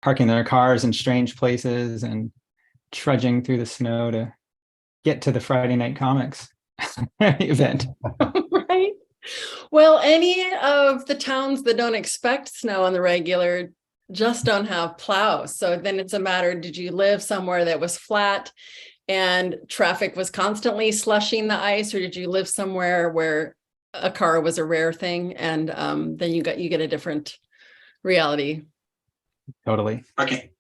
parking their cars in strange places and trudging through the snow to get to the Friday Night Comics event. Right. Well, any of the towns that don't expect snow on the regular just don't have plows. So then it's a matter, did you live somewhere that was flat and traffic was constantly slushing the ice, or did you live somewhere where a car was a rare thing? And then you get a different reality. Totally. Okay.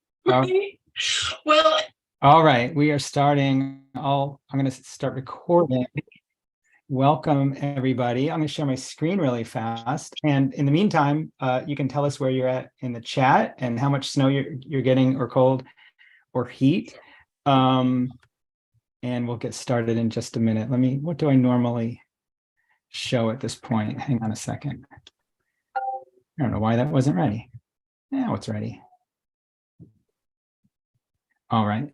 Well, all right, we are starting. I'm going to start recording. Welcome, everybody. I'm going to share my screen really fast. And in the meantime, you can tell us where you're at in the chat and how much snow you're getting, or cold or heat. And we'll get started in just a minute. What do I normally show at this point? Hang on a second. I don't know why that wasn't ready. Now it's ready. All right.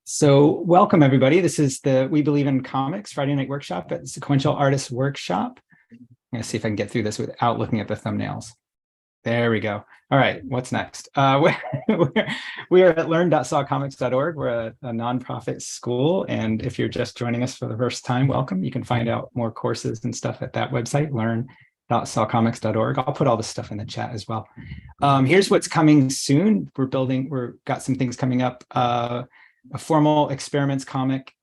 So welcome, everybody. This is the We Believe in Comics Friday Night Workshop at Sequential Artists Workshop. I'm going to see if I can get through this without looking at the thumbnails. There we go. All right, what's next? We are at learn.sawcomics.org. We're a nonprofit school, and if you're just joining us for the first time, welcome. You can find out more courses and stuff at that website, learn.sawcomics.org. I'll put all this stuff in the chat as well. Here's what's coming soon. We've got some things coming up. A formal experiments comic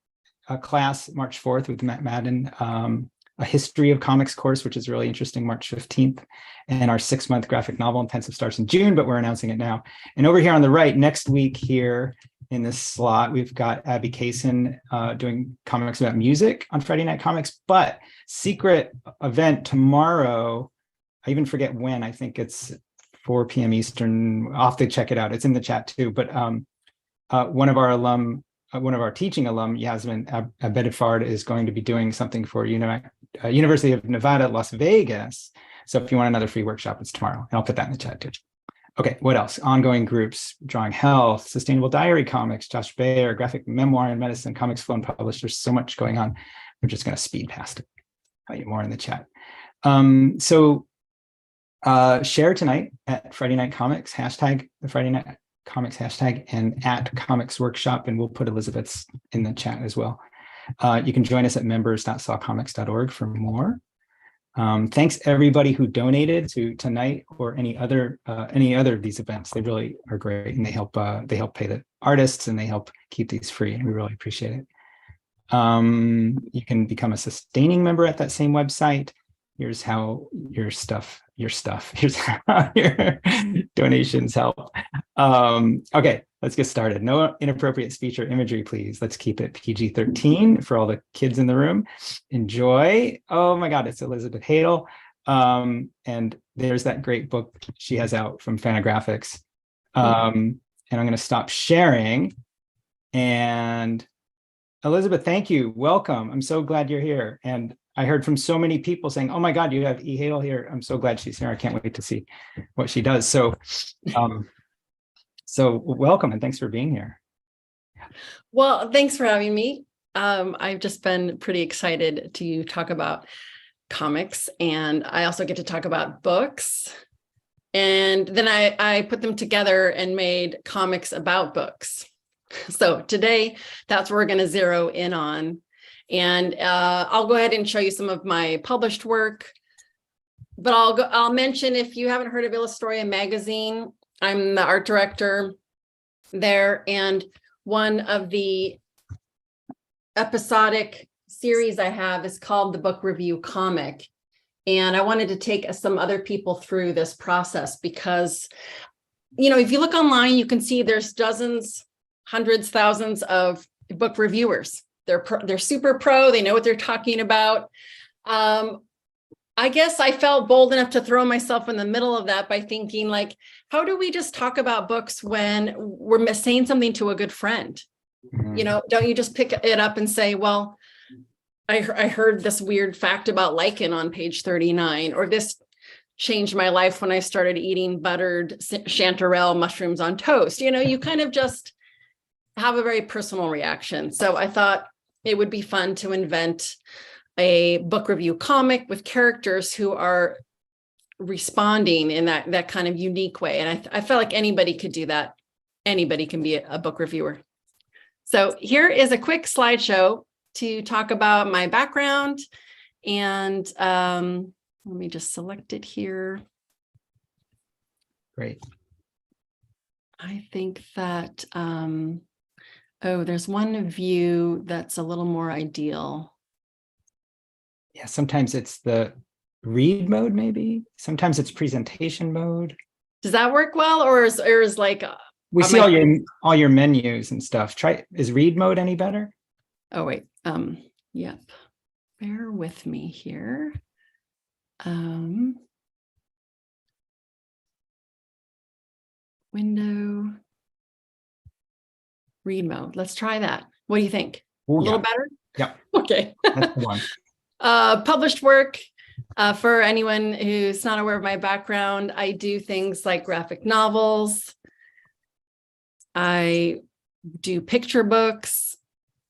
class, March 4th with Matt Madden. A history of comics course, which is really interesting, March 15th. And our 6-month graphic novel intensive starts in June, but we're announcing it now. And over here on the right, next week here in this slot, we've got Abby Kaysen doing comics about music on Friday Night Comics, but secret event tomorrow. I even forget when. I think it's 4 p.m. Eastern. I'll have to check it out. It's in the chat too. But one of our teaching alum, Yasmin Abedifard, is going to be doing something for University of Nevada, Las Vegas. So if you want another free workshop, it's tomorrow. And I'll put that in the chat too. Okay, what else? Ongoing groups, Drawing Health, Sustainable Diary Comics, Josh Baer, Graphic Memoir and Medicine, Comics Flow and Published. There's so much going on. We're just going to speed past it. Tell you more in the chat. Share tonight at Friday Night Comics, hashtag the Friday Night Comics hashtag, and at Comics Workshop, and we'll put Elizabeth's in the chat as well. You can join us at members.sawcomics.org for more. Thanks everybody who donated to tonight or any other of these events. They really are great, and they help pay the artists, and they help keep these free, and we really appreciate it. You can become a sustaining member at that same website. Here's how here's how your donations help. Okay, let's get started. No inappropriate speech or imagery, please. Let's keep it PG-13 for all the kids in the room. Enjoy. Oh my God, it's Elizabeth Haidle. And there's that great book she has out from Fantagraphics. And I'm going to stop sharing. And Elizabeth, thank you. Welcome. I'm so glad you're here. And I heard from so many people saying, oh my God, you have E. Haidle here. I'm so glad she's here. I can't wait to see what she does. So welcome, and thanks for being here. Well, thanks for having me. I've just been pretty excited to talk about comics, and I also get to talk about books. And then I put them together and made comics about books. So today, that's what we're going to zero in on. And I'll go ahead and show you some of my published work, but I'll mention, if you haven't heard of Illustoria magazine, I'm the art director there, and one of the episodic series I have is called the Book Review Comic. And I wanted to take some other people through this process because, if you look online, you can see there's dozens, hundreds, thousands of book reviewers. They're super pro. They know what they're talking about. I guess I felt bold enough to throw myself in the middle of that by thinking, how do we just talk about books when we're saying something to a good friend? Mm-hmm. Don't you just pick it up and say, well, I heard this weird fact about lichen on page 39, or this changed my life when I started eating buttered chanterelle mushrooms on toast. You kind of just have a very personal reaction. So I thought it would be fun to invent a book review comic with characters who are responding in that kind of unique way. And I felt like anybody could do that. Anybody can be a book reviewer. So here is a quick slideshow to talk about my background. And let me just select it here. Great. I think that, there's one view that's a little more ideal. Yeah, sometimes it's the read mode, maybe. Sometimes it's presentation mode. Does that work well, or is like we see all your menus and stuff. Is read mode any better? Oh wait, yep. Bear with me here. Window read mode. Let's try that. What do you think? Ooh, a little better? Yep. Okay. That's the one. Published work. For anyone who's not aware of my background, I do things like graphic novels. I do picture books,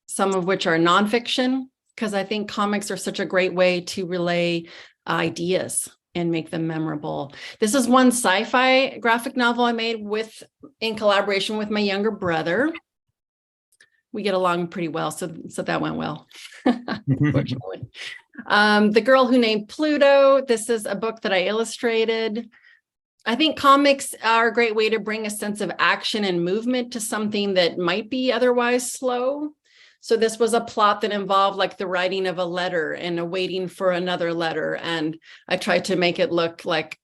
some of which are nonfiction, because I think comics are such a great way to relay ideas and make them memorable. This is one sci-fi graphic novel I made in collaboration with my younger brother. We get along pretty well, so that went well, fortunately. The Girl Who Named Pluto. This is a book that I illustrated. I think comics are a great way to bring a sense of action and movement to something that might be otherwise slow. So this was a plot that involved like the writing of a letter and a waiting for another letter. And I tried to make it look like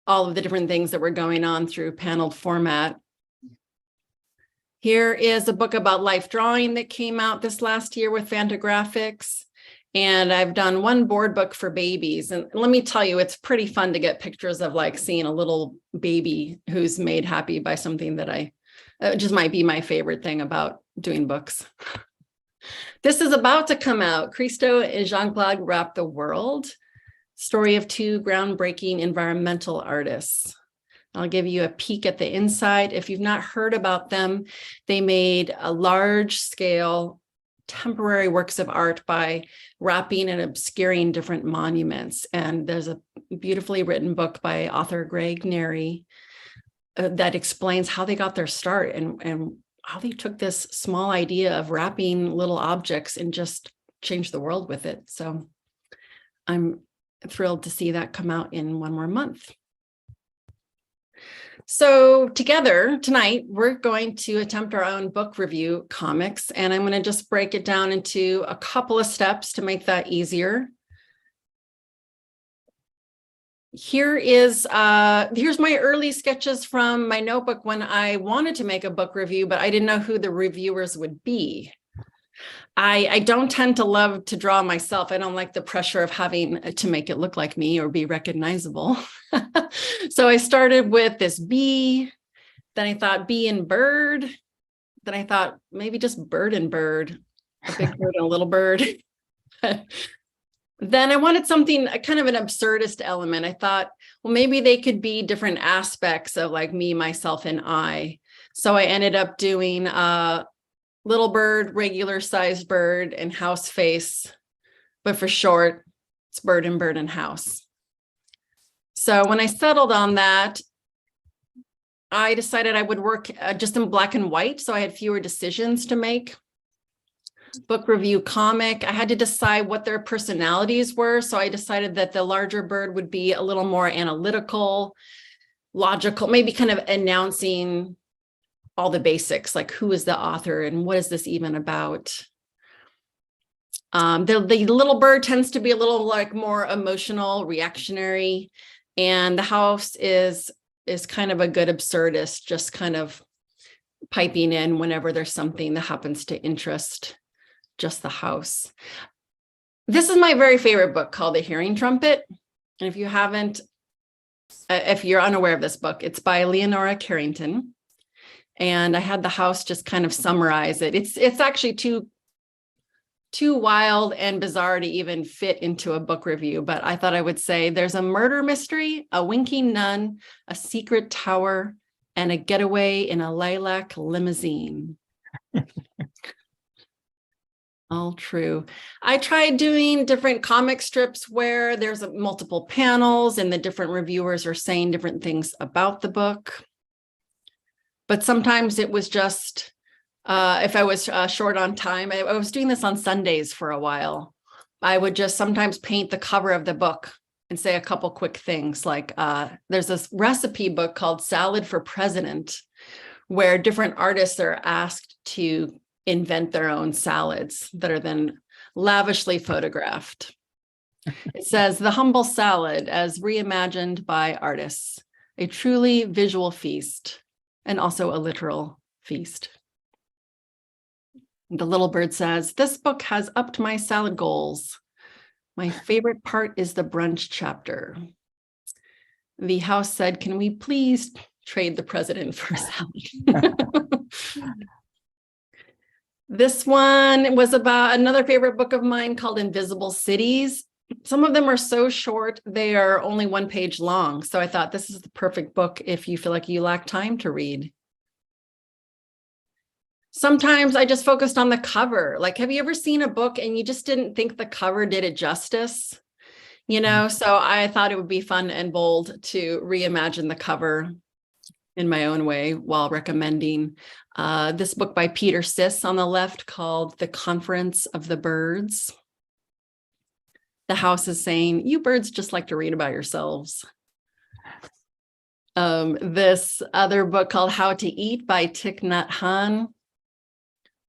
all of the different things that were going on through paneled format. Here is a book about life drawing that came out this last year with Fantagraphics. And I've done one board book for babies. And let me tell you, it's pretty fun to get pictures of like seeing a little baby who's made happy by something that just might be my favorite thing about doing books. This is about to come out. Christo and Jean-Claude Wrap the World, story of two groundbreaking environmental artists. I'll give you a peek at the inside. If you've not heard about them, they made a large-scale temporary works of art by wrapping and obscuring different monuments. And there's a beautifully written book by author Greg Neri that explains how they got their start and how they took this small idea of wrapping little objects and just changed the world with it. So I'm thrilled to see that come out in one more month. So together tonight, we're going to attempt our own book review comics, and I'm going to just break it down into a couple of steps to make that easier. Here's my early sketches from my notebook when I wanted to make a book review, but I didn't know who the reviewers would be. I don't tend to love to draw myself. I don't like the pressure of having to make it look like me or be recognizable. So I started with this bee, then I thought bee and bird, then I thought maybe just bird and bird, a big bird and a little bird. Then I wanted something kind of an absurdist element. I thought, well, maybe they could be different aspects of like me, myself, and I. So I ended up doing little bird, regular sized bird, and house face. But for short, it's bird and house. So when I settled on that, I decided I would work just in black and white. So I had fewer decisions to make. Book review comic, I had to decide what their personalities were. So I decided that the larger bird would be a little more analytical, logical, maybe kind of announcing all the basics, like who is the author and what is this even about? The little bird tends to be a little like more emotional, reactionary, and the house is kind of a good absurdist, just kind of piping in whenever there's something that happens to interest just the house. This is my very favorite book called The Hearing Trumpet. And if you're unaware of this book, it's by Leonora Carrington. And I had the house just kind of summarize it. It's actually too wild and bizarre to even fit into a book review, but I thought I would say there's a murder mystery, a winking nun, a secret tower, and a getaway in a lilac limousine. All true. I tried doing different comic strips where there's multiple panels and the different reviewers are saying different things about the book. But sometimes it was just, if I was short on time, I was doing this on Sundays for a while. I would just sometimes paint the cover of the book and say a couple quick things like, there's this recipe book called Salad for President, where different artists are asked to invent their own salads that are then lavishly photographed. It says, the humble salad as reimagined by artists, a truly visual feast, and also a literal feast. The little bird says, this book has upped my salad goals. My favorite part is the brunch chapter. The house said, can we please trade the president for salad? This one was about another favorite book of mine called Invisible Cities. Some of them are so short, they are only 1 page long. So I thought this is the perfect book if you feel like you lack time to read. Sometimes I just focused on the cover. Like, have you ever seen a book and you just didn't think the cover did it justice? You know, so I thought it would be fun and bold to reimagine the cover in my own way while recommending this book by Peter Siss on the left called The Conference of the Birds. The house is saying, you birds just like to read about yourselves. This other book called How to Eat by Thich Nhat Hanh.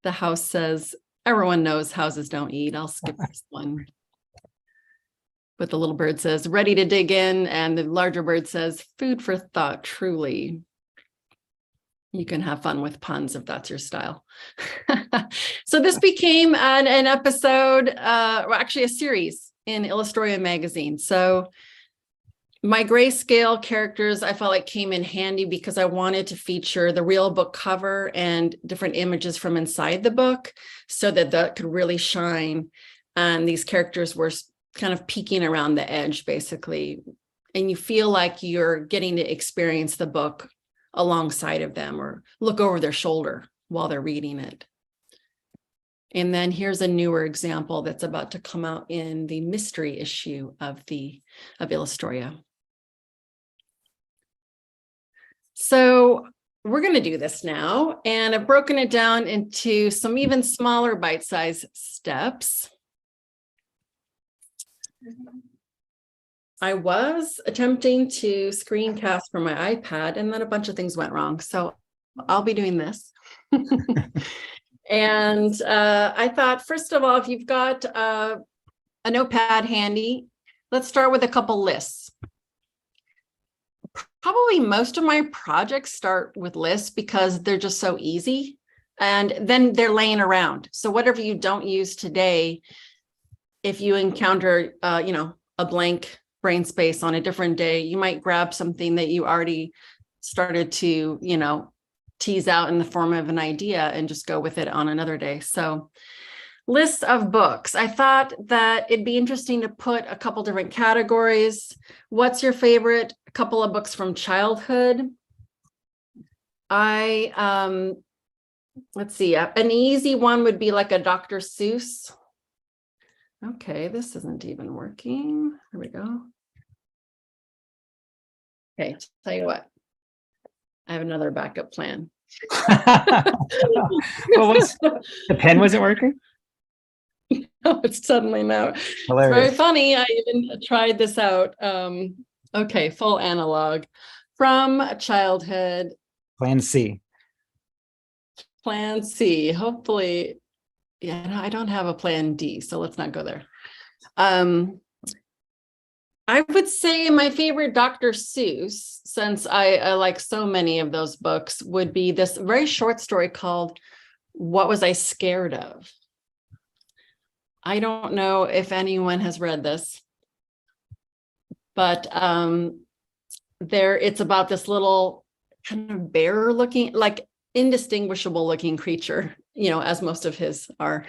The house says, everyone knows houses don't eat. I'll skip this one. But the little bird says, ready to dig in. And the larger bird says, food for thought, truly. You can have fun with puns if that's your style. So this became an episode, or actually a series in Illustoria magazine. So my grayscale characters, I felt like came in handy because I wanted to feature the real book cover and different images from inside the book so that that could really shine. And these characters were kind of peeking around the edge, basically. And you feel like you're getting to experience the book alongside of them or look over their shoulder while they're reading it. And then here's a newer example that's about to come out in the mystery issue of Illustoria. So we're going to do this now, and I've broken it down into some even smaller bite-sized steps. I was attempting to screencast from my iPad, and then a bunch of things went wrong. So I'll be doing this. And I thought, first of all, if you've got a notepad handy, let's start with a couple lists. Probably most of my projects start with lists because they're just so easy. And then they're laying around. So whatever you don't use today, if you encounter, a blank brain space on a different day, you might grab something that you already started to, tease out in the form of an idea and just go with it on another day. So lists of books. I thought that it'd be interesting to put a couple different categories. What's your favorite couple of books from childhood? Let's see, an easy one would be like a Dr. Seuss. Okay, this isn't even working. There we go. Okay, tell you what, I have another backup plan. The pen wasn't working? No, it's suddenly now. Hilarious. It's very funny. I even tried this out. Okay, full analog from childhood. Plan C. Plan C. Hopefully, yeah, no, I don't have a plan D, so let's not go there. I would say my favorite Dr. Seuss, since I like so many of those books, would be this very short story called What Was I Scared Of? I don't know if anyone has read this, but it's about this little kind of bear looking, like indistinguishable looking creature, as most of his are.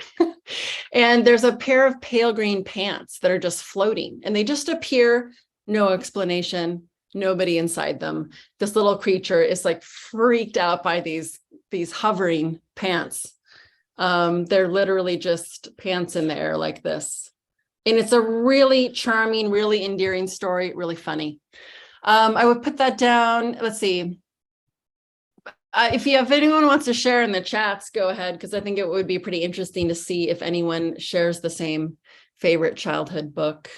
And there's a pair of pale green pants that are just floating and they just appear, no explanation, nobody inside them. This little creature is like freaked out by these hovering pants They're literally just pants in the air like this. And it's a really charming, really endearing story, really funny. I would put that down. Let's see. If anyone wants to share in the chats, go ahead, because I think it would be pretty interesting to see if anyone shares the same favorite childhood book.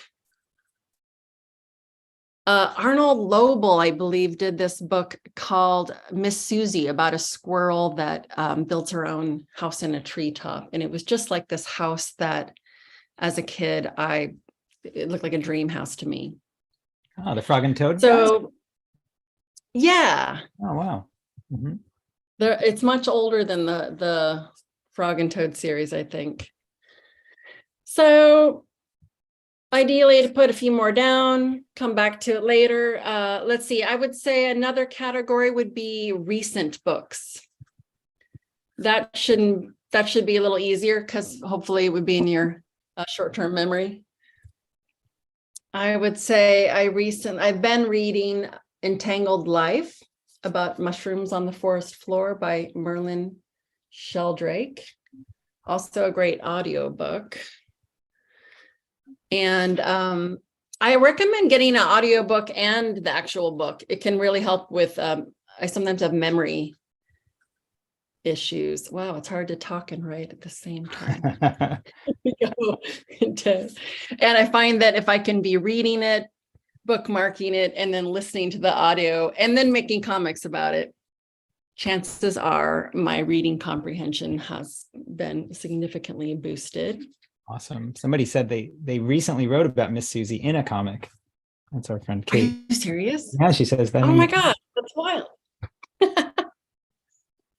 Arnold Lobel, I believe, did this book called Miss Susie, about a squirrel that built her own house in a treetop. And it was just like this house that, as a kid, it looked like a dream house to me. Oh, the Frog and Toad? So, guys? Yeah. Oh, wow. Mm-hmm. It's much older than the Frog and Toad series, I think. So ideally to put a few more down, come back to it later. Let's see, I would say another category would be recent books. That should be a little easier because hopefully it would be in your short-term memory. I would say I've been reading Entangled Life, about mushrooms on the forest floor by Merlin Sheldrake. Also a great audiobook. And I recommend getting an audiobook and the actual book. It can really help with, I sometimes have memory issues. Wow, it's hard to talk and write at the same time. And I find that if I can be reading it, bookmarking it, and then listening to the audio, and then making comics about it, chances are my reading comprehension has been significantly boosted. Awesome. Somebody said they recently wrote about Miss Susie in a comic. That's our friend Kate. Are you serious? Yeah, she says that. Oh my God, that's wild.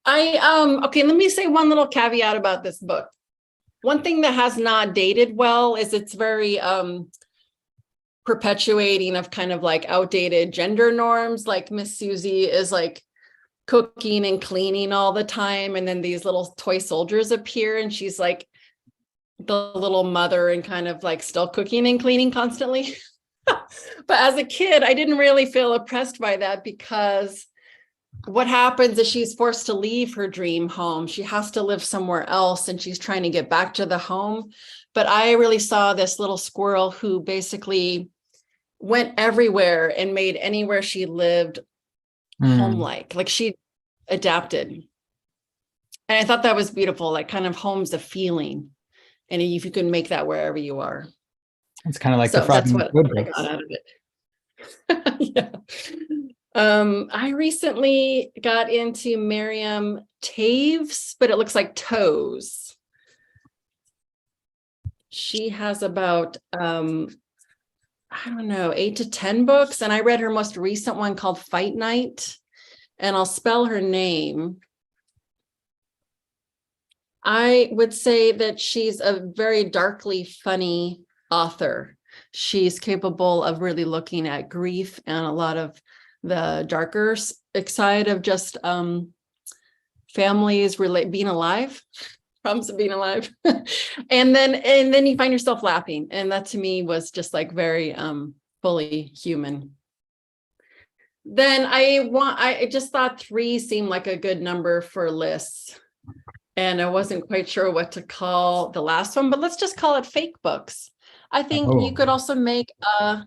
Okay, let me say one little caveat about this book. One thing that has not dated well is it's very perpetuating of kind of like outdated gender norms. Like Miss Susie is like cooking and cleaning all the time, and then these little toy soldiers appear and she's like the little mother and kind of like still cooking and cleaning constantly. But as a kid, I didn't really feel oppressed by that, because what happens is she's forced to leave her dream home. She has to live somewhere else, and she's trying to get back to the home. But I really saw this little squirrel who basically went everywhere and made anywhere she lived home-like. Like she adapted. And I thought that was beautiful, like kind of home's a feeling. And if you can make that wherever you are. It's kind of like so the Frog that's and what Toad I books. got out of it. Yeah. I recently got into Miriam Taves, but it looks like Toes. She has about, I don't know, 8 to 10 books. And I read her most recent one called Fight Night, and I'll spell her name. I would say that she's a very darkly funny author. She's capable of really looking at grief and a lot of the darker side of just families being alive, problems of being alive. and then you find yourself laughing. And that to me was just like very fully human. Then I just thought 3 seemed like a good number for lists. And I wasn't quite sure what to call the last one, but let's just call it fake books. I think you could also make a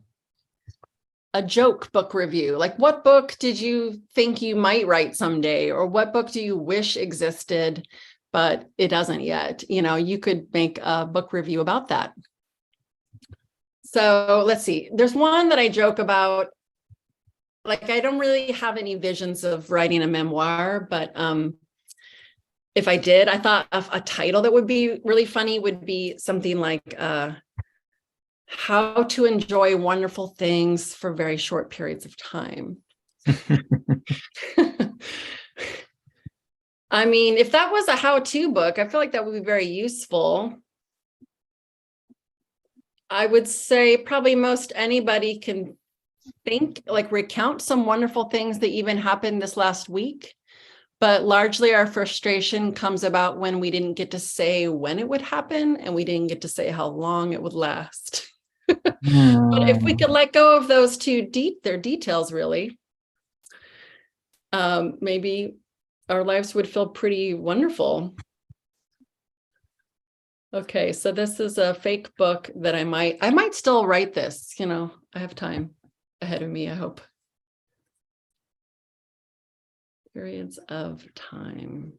joke book review. Like, what book did you think you might write someday? Or what book do you wish existed, but it doesn't yet? You know, you could make a book review about that. So let's see. There's one that I joke about. Like, I don't really have any visions of writing a memoir, but if I did, I thought of a title that would be really funny would be something like How to Enjoy Wonderful Things for Very Short Periods of Time. I mean, if that was a how-to book, I feel like that would be very useful. I would say probably most anybody can recount some wonderful things that even happened this last week. But largely our frustration comes about when we didn't get to say when it would happen, and we didn't get to say how long it would last. But if we could let go of those their details, really, maybe our lives would feel pretty wonderful. Okay, so this is a fake book that I might still write this, I have time ahead of me, I hope. Periods of time.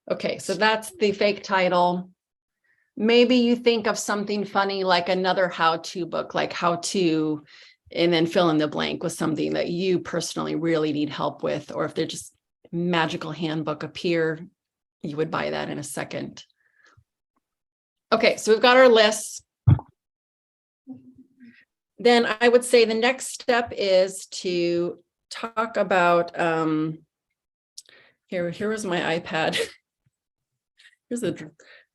Okay, so that's the fake title. Maybe you think of something funny like another how-to book, like how to, and then fill in the blank with something that you personally really need help with, or if they're just magical handbook appear, you would buy that in a second. Okay, so we've got our lists. Then I would say the next step is to talk about, here was my iPad. Here's a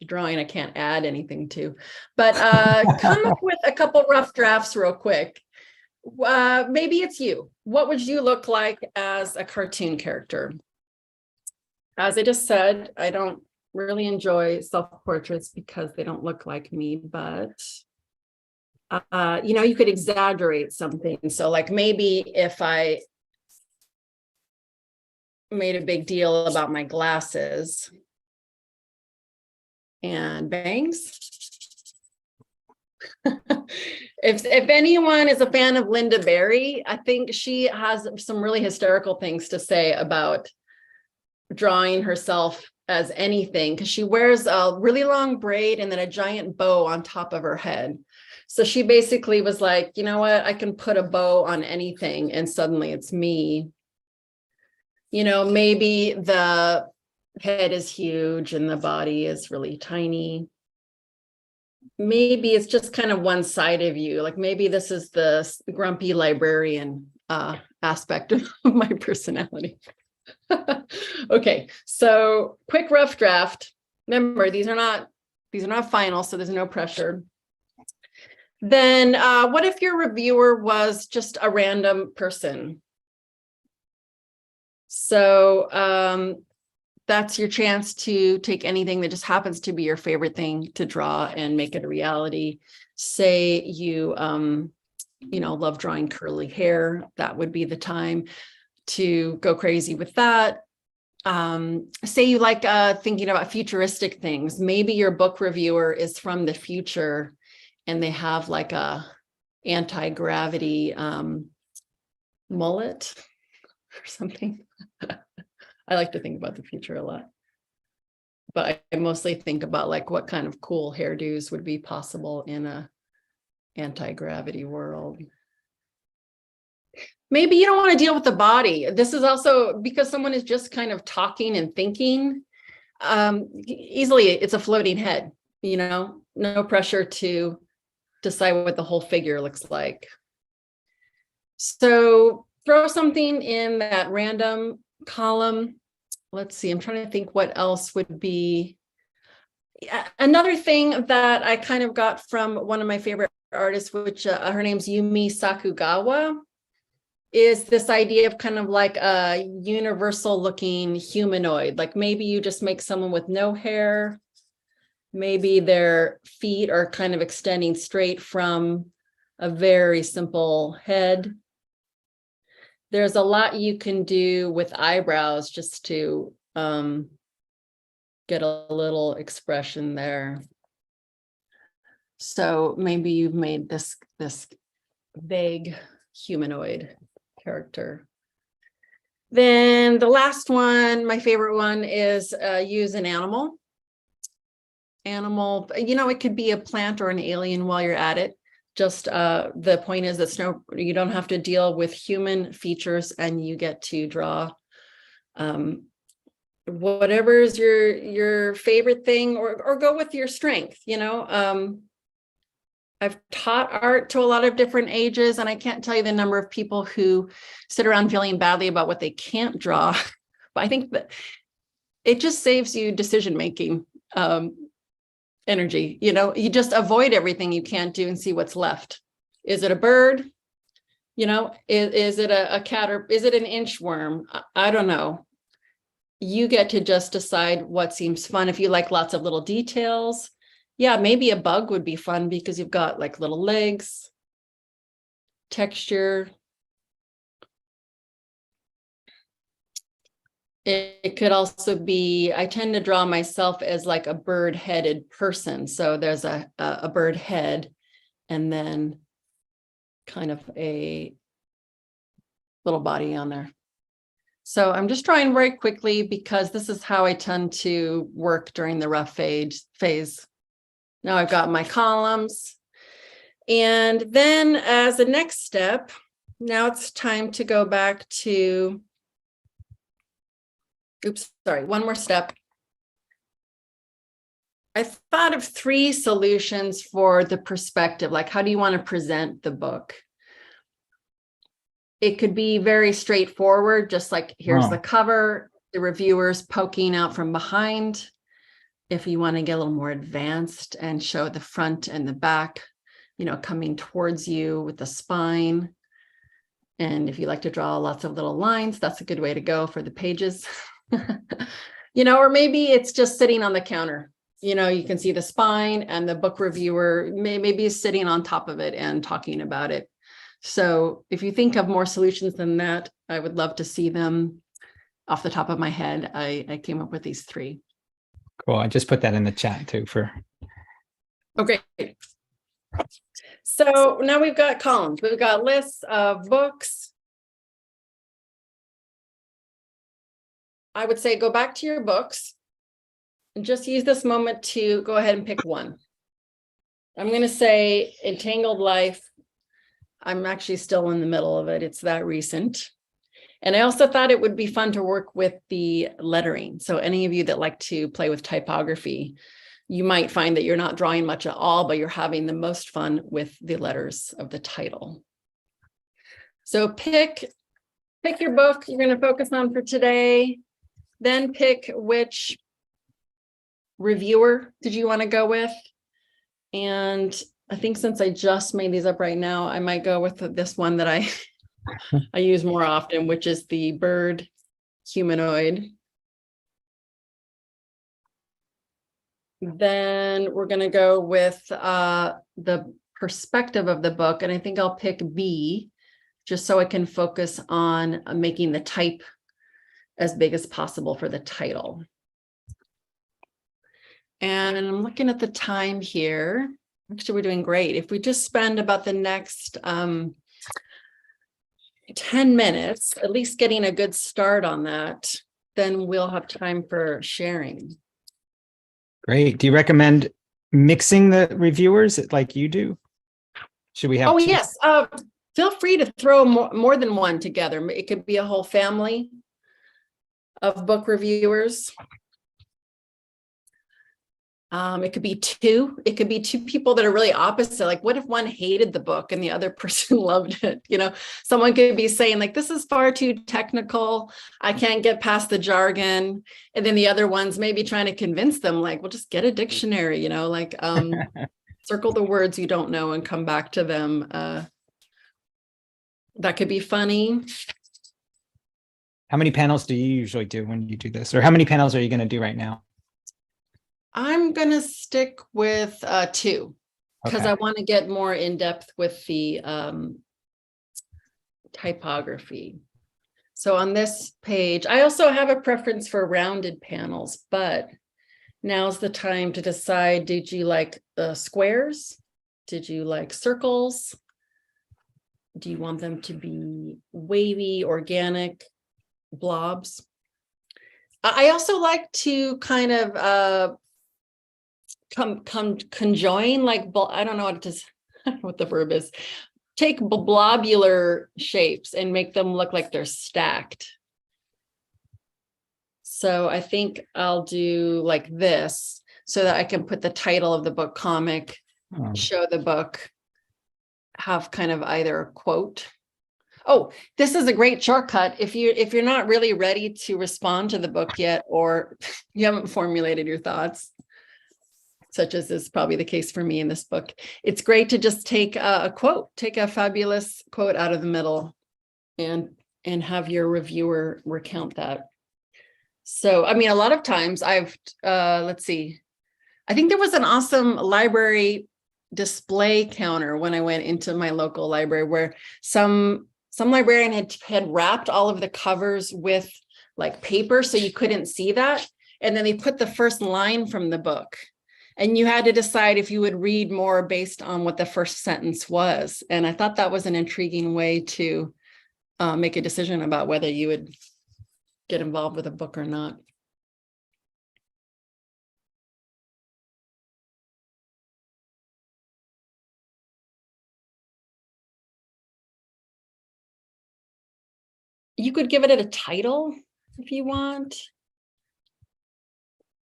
drawing I can't add anything to, but come up with a couple rough drafts real quick. Maybe it's you. What would you look like as a cartoon character? As I just said, I don't really enjoy self-portraits because they don't look like me, but you could exaggerate something. So like maybe if I made a big deal about my glasses and bangs. If anyone is a fan of Linda Berry, I think she has some really hysterical things to say about drawing herself as anything, because she wears a really long braid and then a giant bow on top of her head. So she basically was like, you know what, I can put a bow on anything and suddenly it's me. Maybe the head is huge and the body is really tiny. Maybe it's just kind of one side of you. Like maybe this is the grumpy librarian aspect of my personality. Okay, so quick rough draft. Remember, these are not final, so there's no pressure. Then what if your reviewer was just a random person? So that's your chance to take anything that just happens to be your favorite thing to draw and make it a reality. Say you, love drawing curly hair. That would be the time to go crazy with that. Say you like thinking about futuristic things. Maybe your book reviewer is from the future and they have like a anti-gravity mullet or something. I like to think about the future a lot, but I mostly think about like what kind of cool hairdos would be possible in a anti-gravity world. Maybe you don't want to deal with the body. This is also because someone is just kind of talking and thinking. Easily, it's a floating head, no pressure to decide what the whole figure looks like. So throw something in that random column. Let's see, I'm trying to think what else would be. Another thing that I kind of got from one of my favorite artists, which her name's Yumi Sakugawa, is this idea of kind of like a universal looking humanoid. Like maybe you just make someone with no hair. Maybe their feet are kind of extending straight from a very simple head. There's a lot you can do with eyebrows just to get a little expression there. So maybe you've made this vague humanoid character. Then the last one, my favorite one, is use an animal. It could be a plant or an alien while you're at it. Just the point is that you don't have to deal with human features and you get to draw whatever is your favorite thing, or go with your strength. I've taught art to a lot of different ages, and I can't tell you the number of people who sit around feeling badly about what they can't draw. But I think that it just saves you decision-making energy. You just avoid everything you can't do and see what's left. Is it a bird? Is it a cat, or is it an inchworm? I don't know. You get to just decide what seems fun. If you like lots of little details, yeah, maybe a bug would be fun because you've got like little legs, texture. It could also be, I tend to draw myself as like a bird-headed person. So there's a bird head and then kind of a little body on there. So I'm just drawing very quickly because this is how I tend to work during the rough phase. Now I've got my columns. And then as a next step, now it's time to go back to, one more step. I thought of 3 solutions for the perspective, like how do you want to present the book? It could be very straightforward, just like here's the cover, the reviewers poking out from behind. If you want to get a little more advanced and show the front and the back, you know, coming towards you with the spine. And if you like to draw lots of little lines, that's a good way to go for the pages. You know, or maybe it's just sitting on the counter. You know, you can see the spine and the book reviewer maybe is sitting on top of it and talking about it. So if you think of more solutions than that, I would love to see them. Off the top of my head, I came up with these 3. Cool. I just put that in the chat too for. Okay. So now we've got columns. We've got lists of books. I would say go back to your books and just use this moment to go ahead and pick one. I'm going to say Entangled Life. I'm actually still in the middle of it. It's that recent. And I also thought it would be fun to work with the lettering. So any of you that like to play with typography, you might find that you're not drawing much at all, but you're having the most fun with the letters of the title. So pick your book you're going to focus on for today. Then pick which reviewer did you want to go with. And I think since I just made these up right now, I might go with this one that I use more often, which is the bird humanoid. Then we're going to go with the perspective of the book. And I think I'll pick B, just so I can focus on making the type as big as possible for the title. And I'm looking at the time here. Actually, we're doing great. If we just spend about the next 10 minutes, at least getting a good start on that, then we'll have time for sharing. Great. Do you recommend mixing the reviewers like you do? Should we have? Oh, yes. Feel free to throw more than one together. It could be a whole family of book reviewers. It could be 2. It could be 2 people that are really opposite. Like, what if one hated the book and the other person loved it? You know, someone could be saying like, this is far too technical. I can't get past the jargon. And then the other one's maybe trying to convince them like, well, just get a dictionary, you know, like circle the words you don't know and come back to them. That could be funny. How many panels do you usually do when you do this? Or how many panels are you going to do right now? I'm going to stick with 2 because I want to get more in depth with the typography. So on this page, I also have a preference for rounded panels, but now's the time to decide, did you like squares? Did you like circles? Do you want them to be wavy, organic blobs? I also like to kind of conjoin, like, I don't know what it is, what the verb is, take blobular shapes and make them look like they're stacked. So I think I'll do like this so that I can put the title of the book comic, show the book, have kind of either a quote. Oh, this is a great shortcut. If you're not really ready to respond to the book yet, or you haven't formulated your thoughts, such as is probably the case for me in this book, it's great to just take a quote, take a fabulous quote out of the middle and have your reviewer recount that. So, I mean, a lot of times I've, let's see, I think there was an awesome library display counter when I went into my local library where some librarian had wrapped all of the covers with like paper, so you couldn't see that. And then they put the first line from the book. And you had to decide if you would read more based on what the first sentence was. And I thought that was an intriguing way to make a decision about whether you would get involved with a book or not. You could give it a title if you want.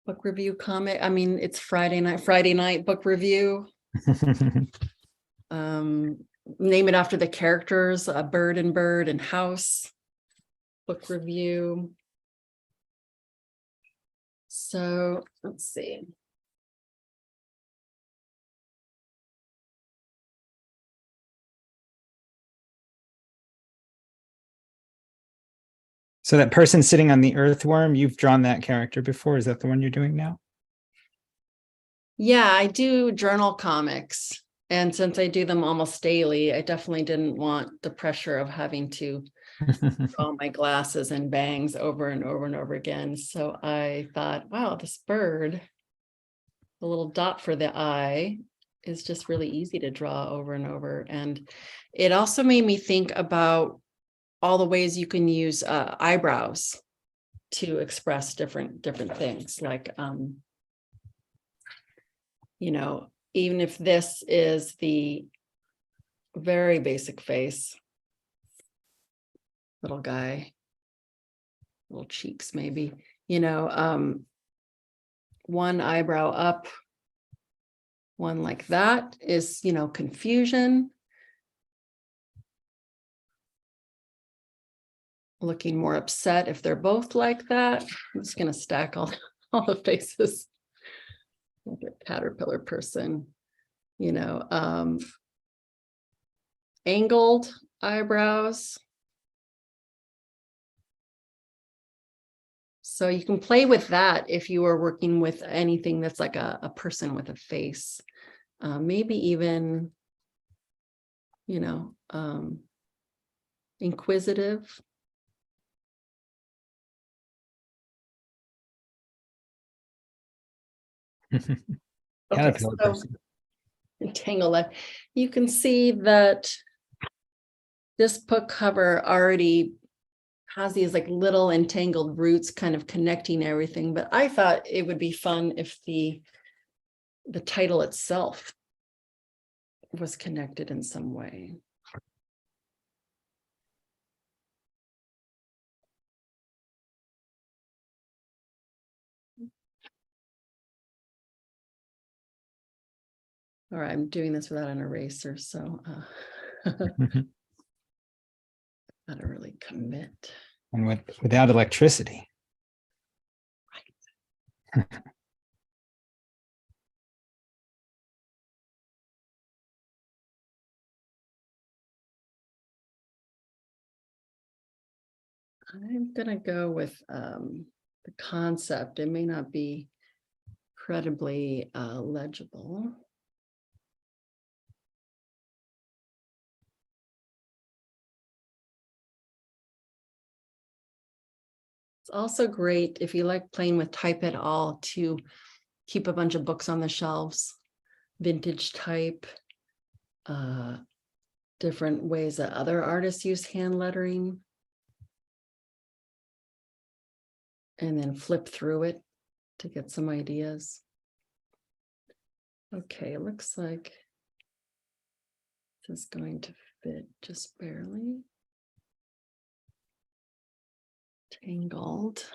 Book review comic. I mean, it's Friday night book review. Name it after the characters, a bird and house. Book review. So let's see. So that person sitting on the earthworm, you've drawn that character before. Is that the one you're doing now? Yeah, I do journal comics. And since I do them almost daily, I definitely didn't want the pressure of having to draw my glasses and bangs over and over and over again. So I thought, wow, this bird, the little dot for the eye, is just really easy to draw over and over. And it also made me think about all the ways you can use eyebrows to express different things. Like, you know, even if this is the very basic face, little guy, little cheeks, maybe, you know, one eyebrow up, one like that is, you know, confusion. Looking more upset if they're both like that. I'm just going to stack all the faces. Like a caterpillar person, you know, angled eyebrows. So you can play with that if you are working with anything that's like a person with a face. Maybe even, you know, inquisitive. Okay, so entangle that. You can see that this book cover already has these like little entangled roots kind of connecting everything, but I thought it would be fun if the title itself was connected in some way. All right, I'm doing this without an eraser, so gotta really commit. And without electricity. Right. I'm gonna go with the concept. It may not be incredibly legible. It's also great if you like playing with type at all to keep a bunch of books on the shelves, vintage type, different ways that other artists use hand lettering, and then flip through it to get some ideas. Okay, it looks like this is going to fit just barely. Tangled.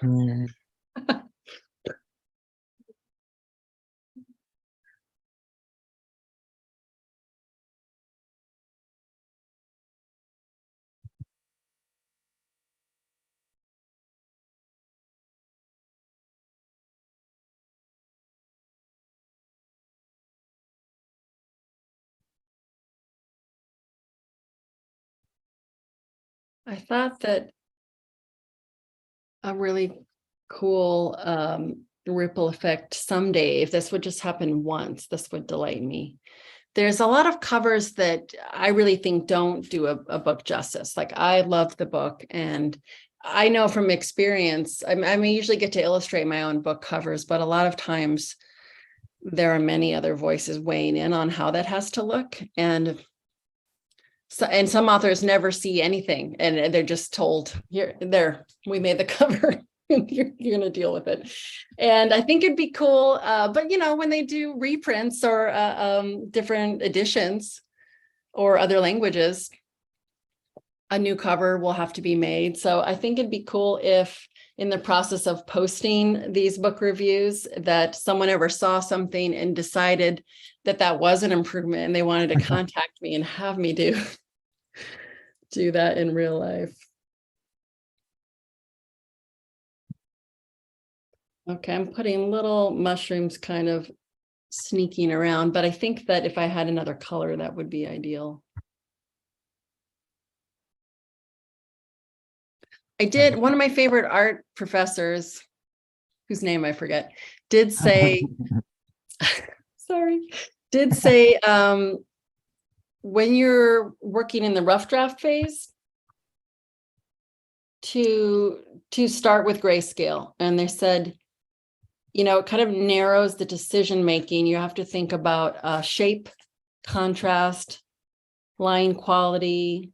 I thought that a really cool ripple effect someday, if this would just happen once, this would delight me. there's a lot of covers that I really think don't do a book justice. Like, I love the book, and I know from experience, I usually get to illustrate my own book covers, but a lot of times there are many other voices weighing in on how that has to look. And some authors never see anything, and they're just told, here, there, we made the cover. You're going to deal with it. And I think it'd be cool. But, when they do reprints or different editions or other languages, a new cover will have to be made. So I think it'd be cool if in the process of posting these book reviews that someone ever saw something and decided that was an improvement, and they wanted to contact me and have me do that in real life. Okay, I'm putting little mushrooms kind of sneaking around, but I think that if I had another color, that would be ideal. One of my favorite art professors, whose name I forget, did say, when you're working in the rough draft phase, to start with grayscale. And they said, it kind of narrows the decision making. You have to think about shape, contrast, line quality,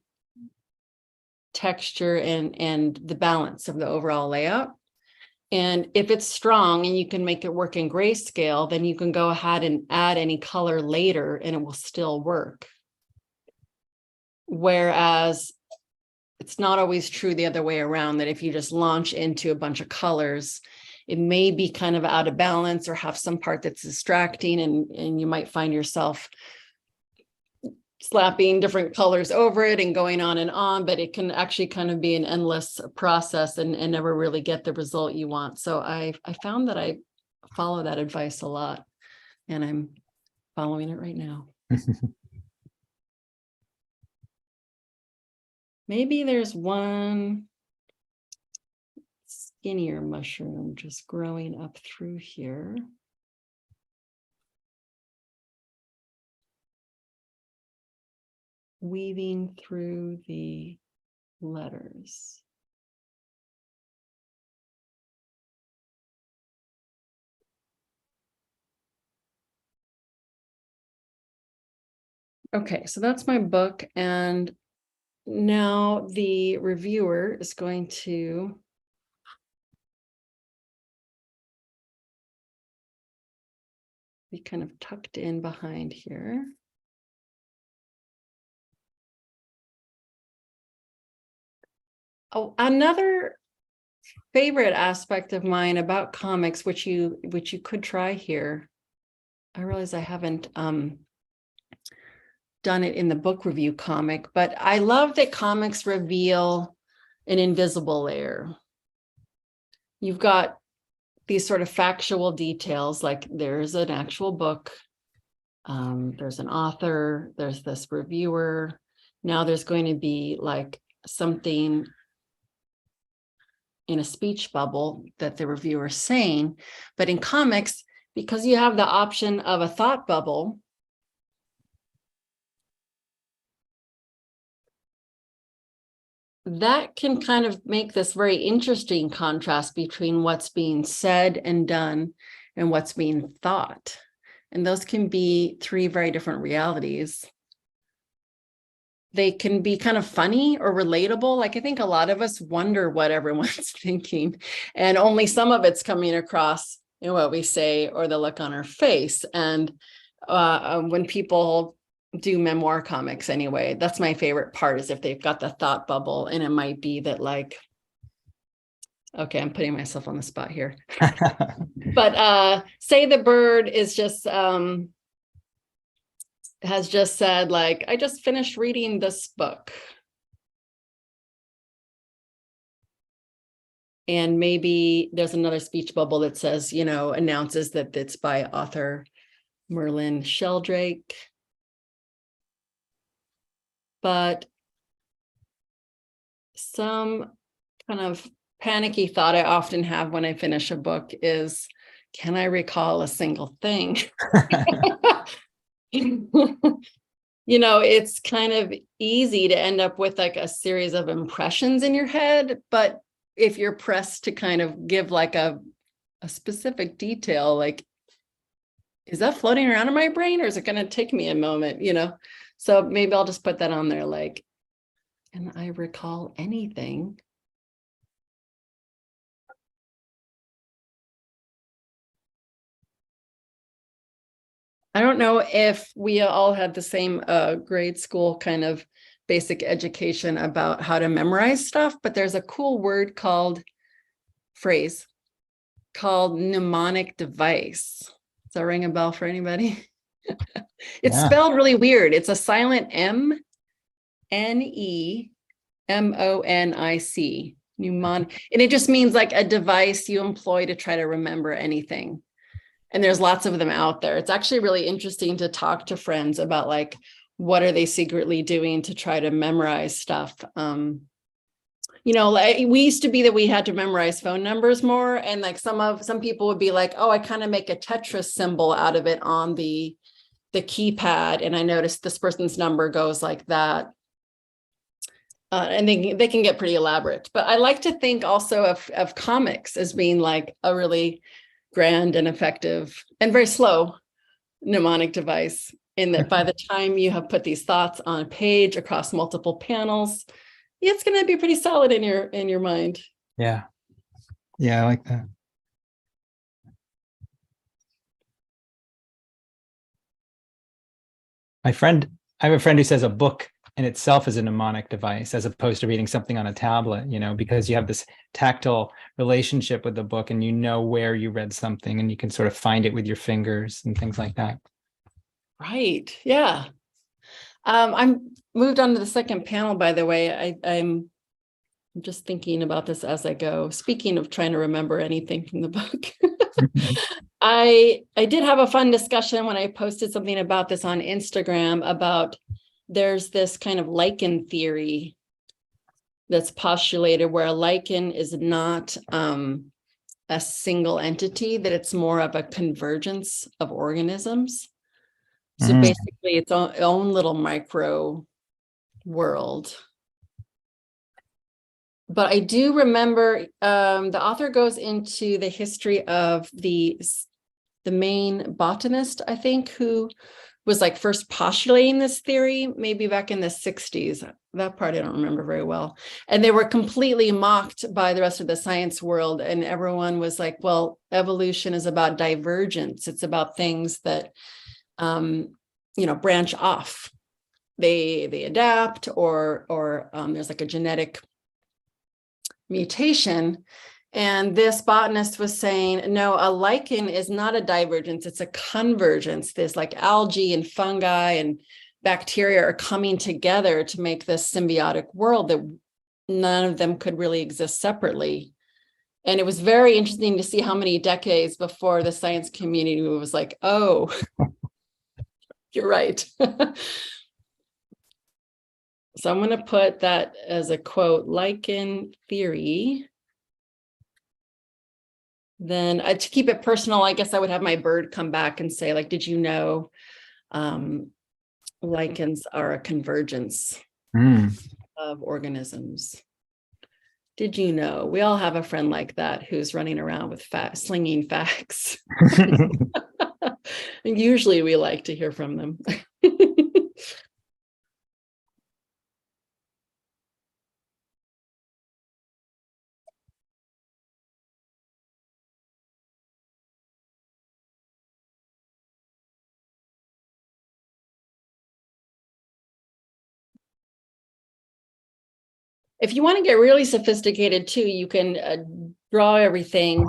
texture, and the balance of the overall layout. And if it's strong and you can make it work in grayscale, then you can go ahead and add any color later and it will still work. Whereas it's not always true the other way around, that if you just launch into a bunch of colors, it may be kind of out of balance or have some part that's distracting, and you might find yourself slapping different colors over it and going on, but it can actually kind of be an endless process and never really get the result you want. So I found that I follow that advice a lot, and I'm following it right now. Maybe there's one skinnier mushroom just growing up through here. Weaving through the letters. Okay, so that's my book, and now the reviewer is going to be kind of tucked in behind here. Oh, another favorite aspect of mine about comics, which you could try here. I realize I haven't done it in the book review comic, but I love that comics reveal an invisible layer. You've got these sort of factual details, like there's an actual book, there's an author, there's this reviewer. Now there's going to be like something in a speech bubble that the reviewer is saying. But in comics, because you have the option of a thought bubble, that can kind of make this very interesting contrast between what's being said and done and what's being thought. And those can be three very different realities. They can be kind of funny or relatable. Like, I think a lot of us wonder what everyone's thinking, and only some of it's coming across in what we say or the look on our face. And when people do memoir comics anyway, that's my favorite part, is if they've got the thought bubble, and it might be that, like, okay, I'm putting myself on the spot here. But say the bird is just has just said, like, I just finished reading this book. And maybe there's another speech bubble that says, announces that it's by author Merlin Sheldrake. But some kind of panicky thought I often have when I finish a book is, can I recall a single thing? It's kind of easy to end up with like a series of impressions in your head, but if you're pressed to kind of give like a specific detail, like, is that floating around in my brain or is it going to take me a moment, So maybe I'll just put that on there, like, can I recall anything? I don't know if we all had the same grade school kind of basic education about how to memorize stuff, but there's a cool phrase called mnemonic device. Does that ring a bell for anybody? It's spelled really weird. It's a silent M-N-E-M-O-N-I-C, mnemonic. And it just means like a device you employ to try to remember anything. And there's lots of them out there. It's actually really interesting to talk to friends about like, what are they secretly doing to try to memorize stuff? Like we used to be that we had to memorize phone numbers more. And like some people would be like, oh, I kind of make a Tetris symbol out of it on the keypad. And I noticed this person's number goes like that. And they can get pretty elaborate. But I like to think also of comics as being like a really grand and effective and very slow mnemonic device, in that by the time you have put these thoughts on a page across multiple panels, it's going to be pretty solid in your mind. Yeah. I like that. I have a friend who says a book in itself is a mnemonic device, as opposed to reading something on a tablet, because you have this tactile relationship with the book and you know where you read something and you can sort of find it with your fingers and things like that. Right. Yeah. I'm moved on to the second panel, by the way. I'm just thinking about this as I go. Speaking of trying to remember anything from the book. I did have a fun discussion when I posted something about this on Instagram about there's this kind of lichen theory that's postulated where a lichen is not a single entity, that it's more of a convergence of organisms. So basically its own little micro world. But I do remember the author goes into the history of the main botanist, I think, who was like first postulating this theory, maybe back in the 60s. That part I don't remember very well. And they were completely mocked by the rest of the science world. And everyone was like, well, evolution is about divergence. It's about things that, branch off. They adapt or there's like a genetic mutation. And this botanist was saying, no, a lichen is not a divergence, it's a convergence. There's like algae and fungi and bacteria are coming together to make this symbiotic world that none of them could really exist separately. And it was very interesting to see how many decades before the science community was like, oh, you're right. So I'm going to put that as a quote, lichen theory. Then to keep it personal, I guess I would have my bird come back and say, like, did you know lichens are a convergence of organisms? Did you know? We all have a friend like that who's running around with slinging facts. And usually we like to hear from them. If you want to get really sophisticated too, you can draw everything,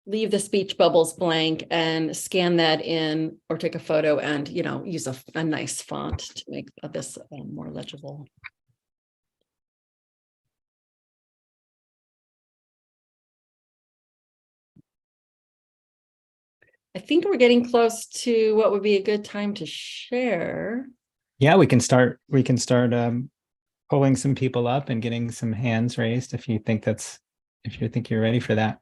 leave the speech bubbles blank and scan that in or take a photo and, use a nice font to make this more legible. I think we're getting close to what would be a good time to share. Yeah, we can start pulling some people up and getting some hands raised if you think you're ready for that.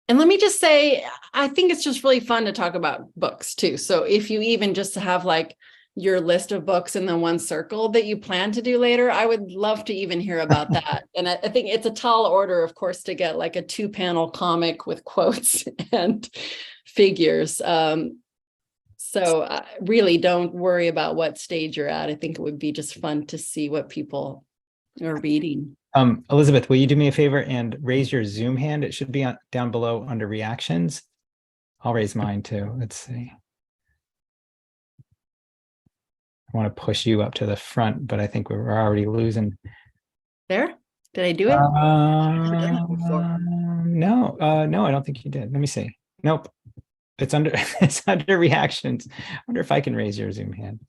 And let me just say, I think it's just really fun to talk about books too. So if you even just have like your list of books in the one circle that you plan to do later, I would love to even hear about that. And I think it's a tall order, of course, to get like a 2-panel comic with quotes and figures. So really don't worry about what stage you're at. I think it would be just fun to see what people are reading. Elizabeth, will you do me a favor and raise your Zoom hand? It should be down below under reactions. I'll raise mine too. Let's see. I want to push you up to the front, but I think we're already losing. There? Did I do it? No, no, I don't think you did. Let me see. Nope. It's under it's under reactions. I wonder if I can raise your Zoom hand.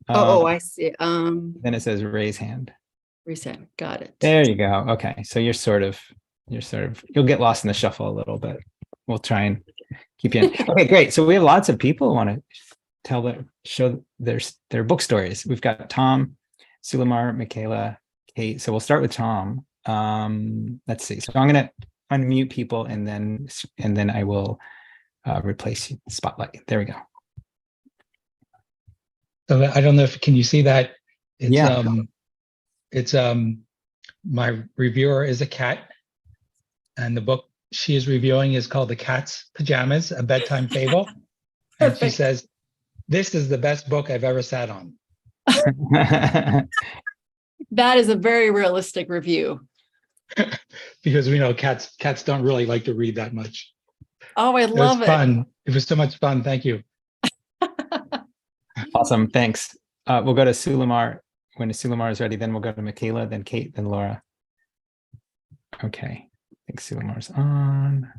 I see. Then it says raise hand. Reset. Got it. There you go. Okay. So you'll get lost in the shuffle a little bit. We'll try and keep you in. Okay, great. So we have lots of people who want to show their book stories. We've got Tom, Sulamar, Michaela, Kate. So we'll start with Tom. Let's see. So I'm going to unmute people and then I will replace Spotlight. There we go. So I don't know if, can you see that? It's, yeah. It's my reviewer is a cat, and the book she is reviewing is called The Cat's Pajamas, a bedtime fable. And she says, "This is the best book I've ever sat on." That is a very realistic review. Because we know cats don't really like to read that much. Oh, I love it. Fun. It was so much fun. Thank you. Awesome. Thanks. We'll go to Sulamar. When Sulamar is ready, then we'll go to Michaela, then Kate, then Laura. Okay. I think Sulamar's on.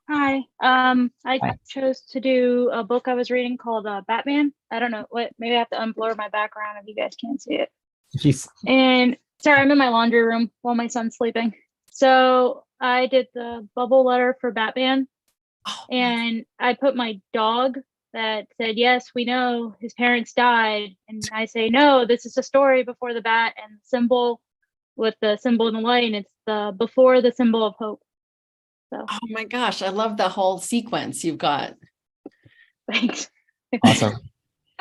Hi. I chose to do a book I was reading called Batman. I don't know what, maybe I have to unblur my background if you guys can't see it. Jeez. And sorry, I'm in my laundry room while my son's sleeping. So I did the bubble letter for Batman, and I put my dog that said, "Yes, we know his parents died." And I say, "No, this is a story before the bat," and symbol with the symbol in the light, and it's the before the symbol of hope. So. Oh my gosh, I love the whole sequence you've got. Thanks. Awesome.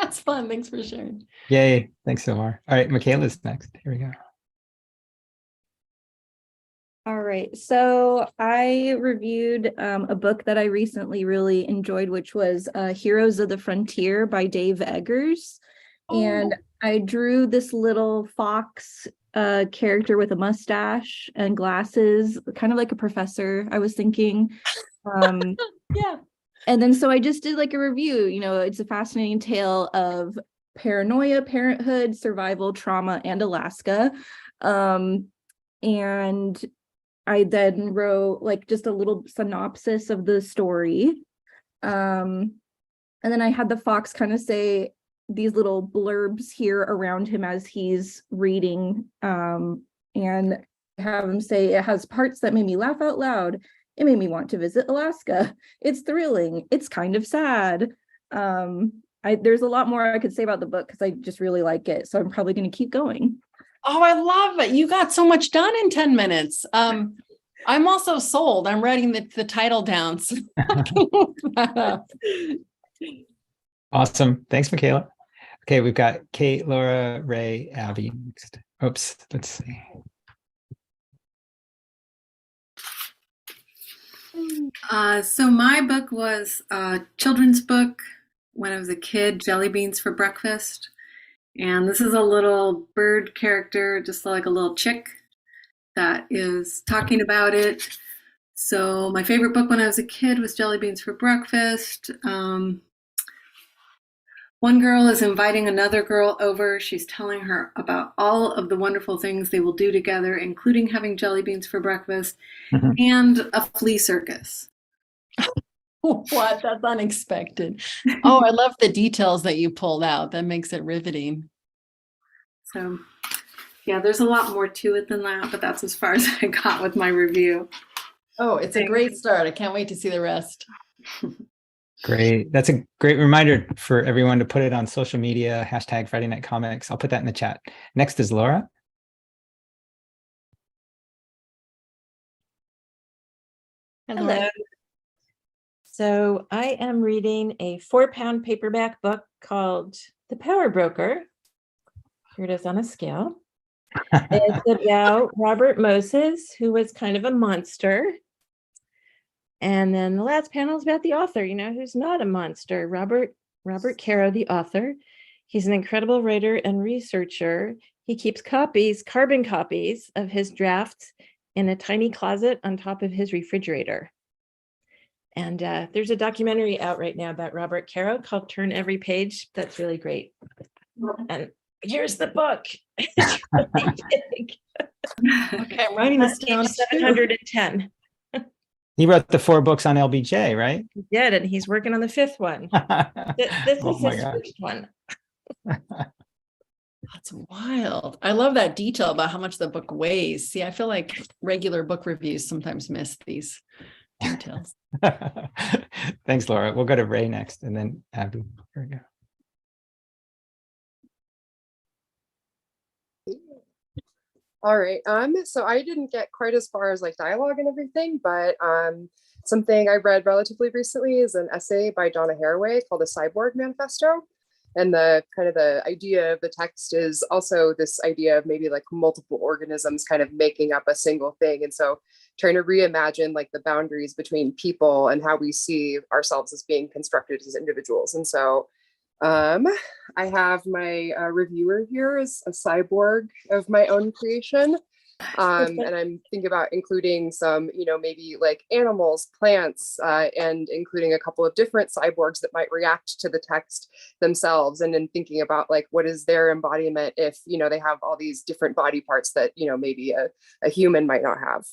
That's fun. Thanks for sharing. Yay. Thanks, Sulamar. All right, Michaela's next. Here we go. All right, so I reviewed a book that I recently really enjoyed, which was Heroes of the Frontier by Dave Eggers. And I drew this little fox character with a mustache and glasses, kind of like a professor, I was thinking. Yeah. And then so I just did like a review. You know, it's a fascinating tale of paranoia, parenthood, survival, trauma, and Alaska. And I then wrote like just a little synopsis of the story. And then I had the fox kind of say these little blurbs here around him as he's reading, and have him say, "It has parts that made me laugh out loud. It made me want to visit Alaska. It's thrilling. It's kind of sad." There's a lot more I could say about the book because I just really like it. So I'm probably going to keep going. Oh, I love it. You got so much done in 10 minutes. I'm also sold. I'm writing the title down. So Awesome. Thanks, Michaela. Okay, we've got Kate, Laura, Ray, Abby next. Oops, let's see. So my book was a children's book when I was a kid, Jelly Beans for Breakfast. And this is a little bird character, just like a little chick that is talking about it. So my favorite book when I was a kid was Jelly Beans for Breakfast. One girl is inviting another girl over. She's telling her about all of the wonderful things they will do together, including having jelly beans for breakfast and a flea circus. What? That's unexpected. Oh, I love the details that you pulled out. That makes it riveting. So, yeah, there's a lot more to it than that, but that's as far as I got with my review. Oh, it's a great start. I can't wait to see the rest. Great. That's a great reminder for everyone to put it on social media, hashtag Friday Night Comics. I'll put that in the chat. Next is Laura. Hello. So I am reading a 4-pound paperback book called The Power Broker. Here it is on a scale. It's about Robert Moses, who was kind of a monster. And then the last panel is about the author, who's not a monster, Robert Caro, the author. He's an incredible writer and researcher. He keeps carbon copies of his drafts in a tiny closet on top of his refrigerator. And there's a documentary out right now about Robert Caro called Turn Every Page. That's really great. And here's the book. It's really big. Okay, I'm writing this down. Page 710. He wrote the 4 books on LBJ, right? He did, and he's working on the 5th one. This Oh is my his gosh. first one. That's wild. I love that detail about how much the book weighs. See, I feel like regular book reviews sometimes miss these details. Thanks, Laura. We'll go to Ray next and then Abby. Here we go. All right. So I didn't get quite as far as like dialogue and everything, but something I read relatively recently is an essay by Donna Haraway called The Cyborg Manifesto. And the kind of the idea of the text is also this idea of maybe like multiple organisms kind of making up a single thing. And so trying to reimagine like the boundaries between people and how we see ourselves as being constructed as individuals. And so I have my reviewer here as a cyborg of my own creation. And I'm thinking about including some, maybe like animals, plants, and including a couple of different cyborgs that might react to the text themselves. And then thinking about like, what is their embodiment if, they have all these different body parts that, maybe a human might not have.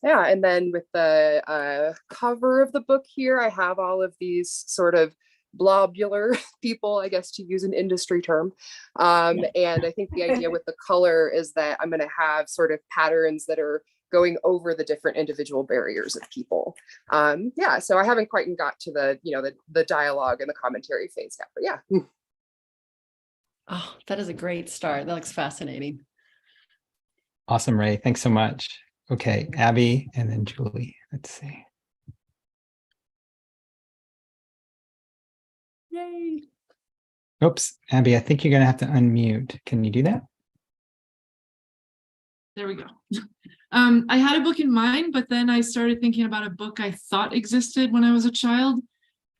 Yeah, and then with the cover of the book here, I have all of these sort of blobular people, I guess, to use an industry term. And I think the idea with the color is that I'm going to have sort of patterns that are going over the different individual barriers of people. Yeah, so I haven't quite got to the dialogue and the commentary phase yet, but yeah. Oh, that is a great start. That looks fascinating. Awesome, Ray. Thanks so much. Okay, Abby and then Julie. Let's see. Yay. Oops, Abby, I think you're going to have to unmute. Can you do that? There we go. I had a book in mind, but then I started thinking about a book I thought existed when I was a child.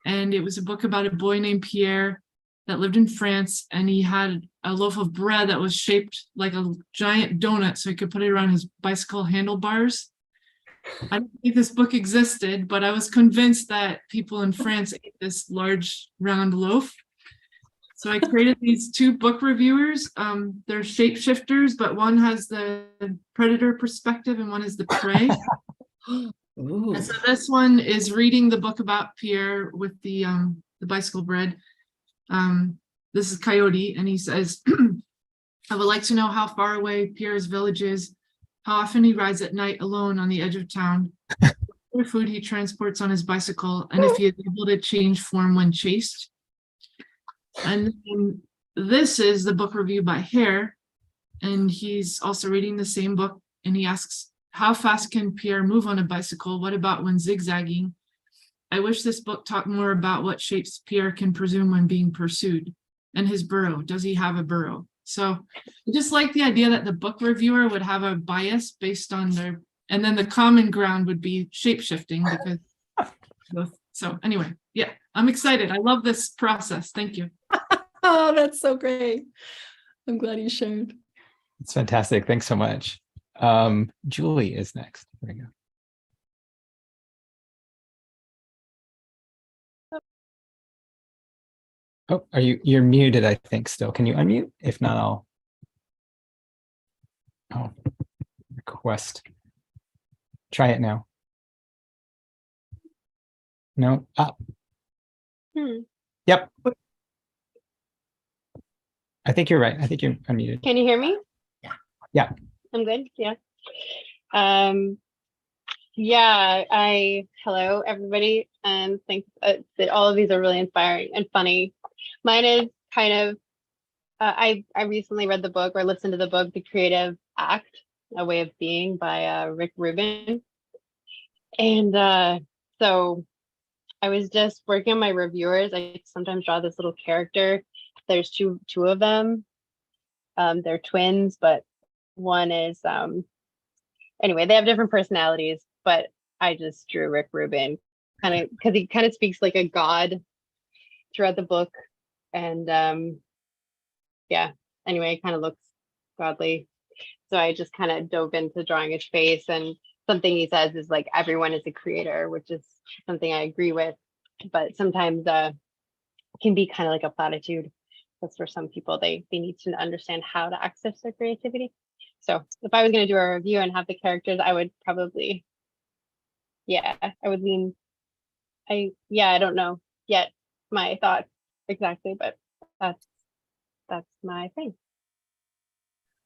And it was a book about a boy named Pierre that lived in France. And he had a loaf of bread that was shaped like a giant donut so he could put it around his bicycle handlebars. I don't think this book existed, but I was convinced that people in France ate this large round loaf. So I created these 2 book reviewers. They're shapeshifters, but one has the predator perspective and one is the prey. And so this one is reading the book about Pierre with the bicycle bread. This is Coyote, and he says, I would like to know how far away Pierre's village is, how often he rides at night alone on the edge of town, what food he transports on his bicycle, and if he is able to change form when chased. And then this is the book review by Hare, and he's also reading the same book, and he asks, how fast can Pierre move on a bicycle? What about when zigzagging? I wish this book talked more about what shapes Pierre can presume when being pursued, and his burrow. Does he have a burrow? So I just like the idea that the book reviewer would have a bias based on their, and then the common ground would be shape-shifting because so anyway, yeah, I'm excited. I love this process. Thank you. Oh, that's so great. I'm glad you shared. It's fantastic. Thanks so much. Julie is next. There we go. Oh, you're muted, I think, still. Can you unmute? If not, I'll request. Try it now. No. Yep. I think you're right. I think you're unmuted. Can you hear me? Yeah. I'm good. Yeah. Hello everybody, and thanks that all of these are really inspiring and funny. Mine is kind of I recently read the book or listened to the book The Creative Act, A Way of Being by Rick Rubin. And so I was just working on my reviewers. I sometimes draw this little character. There's two of them. They're twins, but one is anyway, they have different personalities, but I just drew Rick Rubin kind of because he kind of speaks like a god throughout the book. And yeah, anyway, it kind of looks godly. So I just kind of dove into drawing his face, and something he says is like everyone is a creator, which is something I agree with, but sometimes it can be kind of like a platitude. Because for some people, they need to understand how to access their creativity. So if I was going to do a review and have the characters, I would probably, yeah, I would lean, I don't know yet my thoughts exactly, but that's my thing.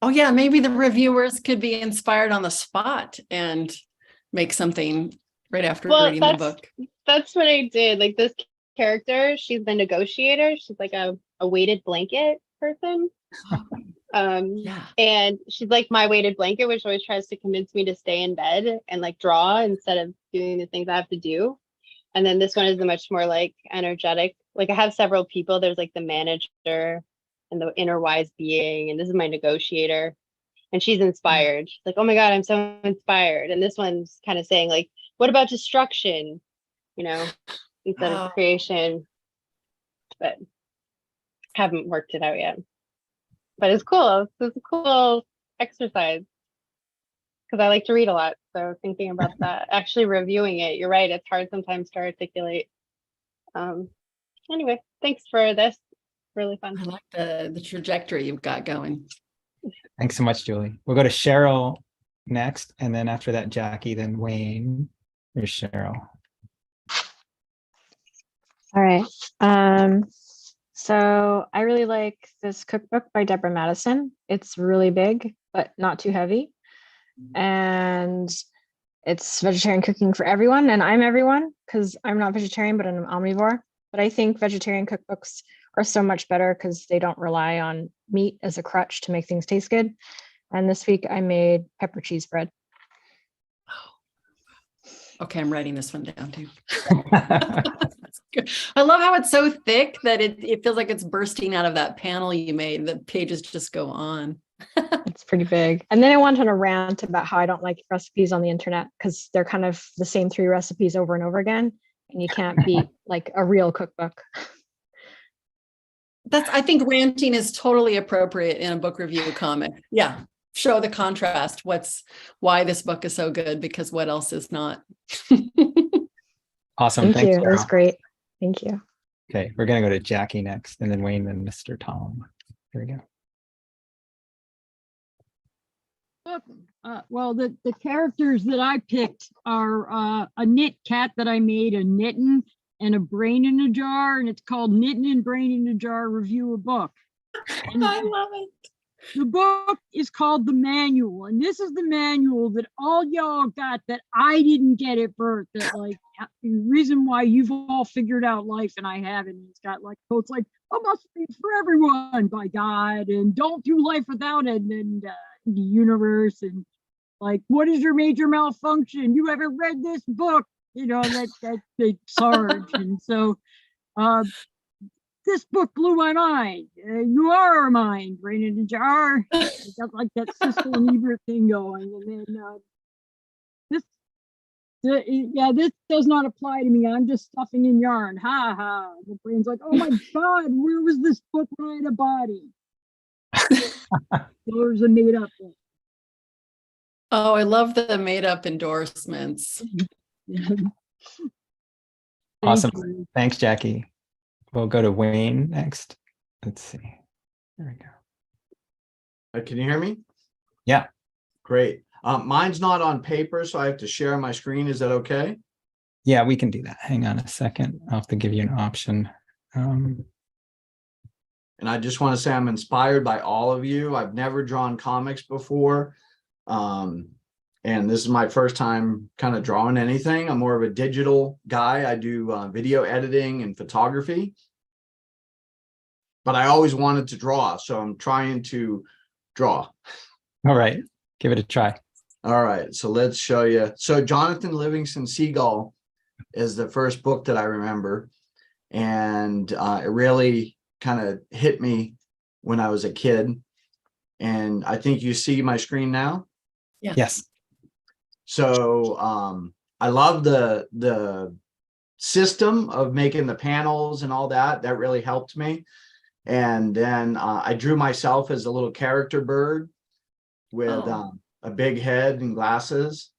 Oh yeah, maybe the reviewers could be inspired on the spot and make something right after reading the book. That's what I did. Like this character, she's the negotiator. She's like a weighted blanket person. And she's like my weighted blanket, which always tries to convince me to stay in bed and like draw instead of doing the things I have to do. And then this one is much more like energetic. Like I have several people. There's like the manager and the inner wise being, and this is my negotiator. And she's inspired. She's like, oh my God, I'm so inspired. And this one's kind of saying like, what about destruction? You know, instead of creation. But haven't worked it out yet. But it's cool. It's a cool exercise because I like to read a lot. So thinking about that, actually reviewing it, you're right. It's hard sometimes to articulate. Anyway, thanks for this. Really fun. I like the trajectory you've got going. Thanks so much, Julie. We'll go to Cheryl next, and then after that, Jackie, then Wayne. Here's Cheryl. All right. So I really like this cookbook by Deborah Madison. It's really big, but not too heavy. And it's vegetarian cooking for everyone. And I'm everyone because I'm not vegetarian, but I'm an omnivore. But I think vegetarian cookbooks are so much better because they don't rely on meat as a crutch to make things taste good. And this week I made pepper cheese bread. Okay, I'm writing this one down too. I love how it's so thick that it feels like it's bursting out of that panel you made. The pages just go on. It's pretty big. And then I went on a rant about how I don't like recipes on the internet because they're kind of the same 3 recipes over and over again. And you can't beat like a real cookbook. I think ranting is totally appropriate in a book review comic. Yeah. Show the contrast. Why this book is so good because what else is not. Awesome. Thank you. Sarah. That was great. Thank you. Okay, we're going to go to Jackie next, and then Wayne, then Mr. Tom. Here we go. Well, the characters that I picked are a knit cat that I made, a knitting, and a brain in a jar, and it's called Knitting and Brain in a Jar Review a Book. And I love it. The book is called The Manual, and this is the manual that all y'all got that I didn't get at birth. That like the reason why you've all figured out life and I haven't. It's got like quotes like "A must be for everyone" by God, and "Don't do life without it," and the universe, and like "What is your major malfunction? You haven't read this book." You know, that big Sarge, and so. This book blew my mind. You are our mind, brain in a jar. I got like that Siskel and Ebert thing going, and then this does not apply to me. I'm just stuffing in yarn. Ha ha. The brain's like, oh my God, where was this book when I had a body? There's a made up book. Oh, I love the made up endorsements. Awesome. Thanks, Jackie. We'll go to Wayne next. Let's see. There we go. Can you hear me? Yeah. Great. Mine's not on paper, so I have to share my screen. Is that okay? Yeah, we can do that. Hang on a second. I'll have to give you an option. And I just want to say I'm inspired by all of you. I've never drawn comics before. And this is my first time kind of drawing anything. I'm more of a digital guy. I do video editing and photography. But I always wanted to draw, so I'm trying to draw. All right, give it a try. All right, so let's show you. So Jonathan Livingston Seagull is the first book that I remember. And it really kind of hit me when I was a kid. And I think you see my screen now. Yeah. Yes. So I love the system of making the panels and all that. That really helped me. And then I drew myself as a little character bird with a big head and glasses.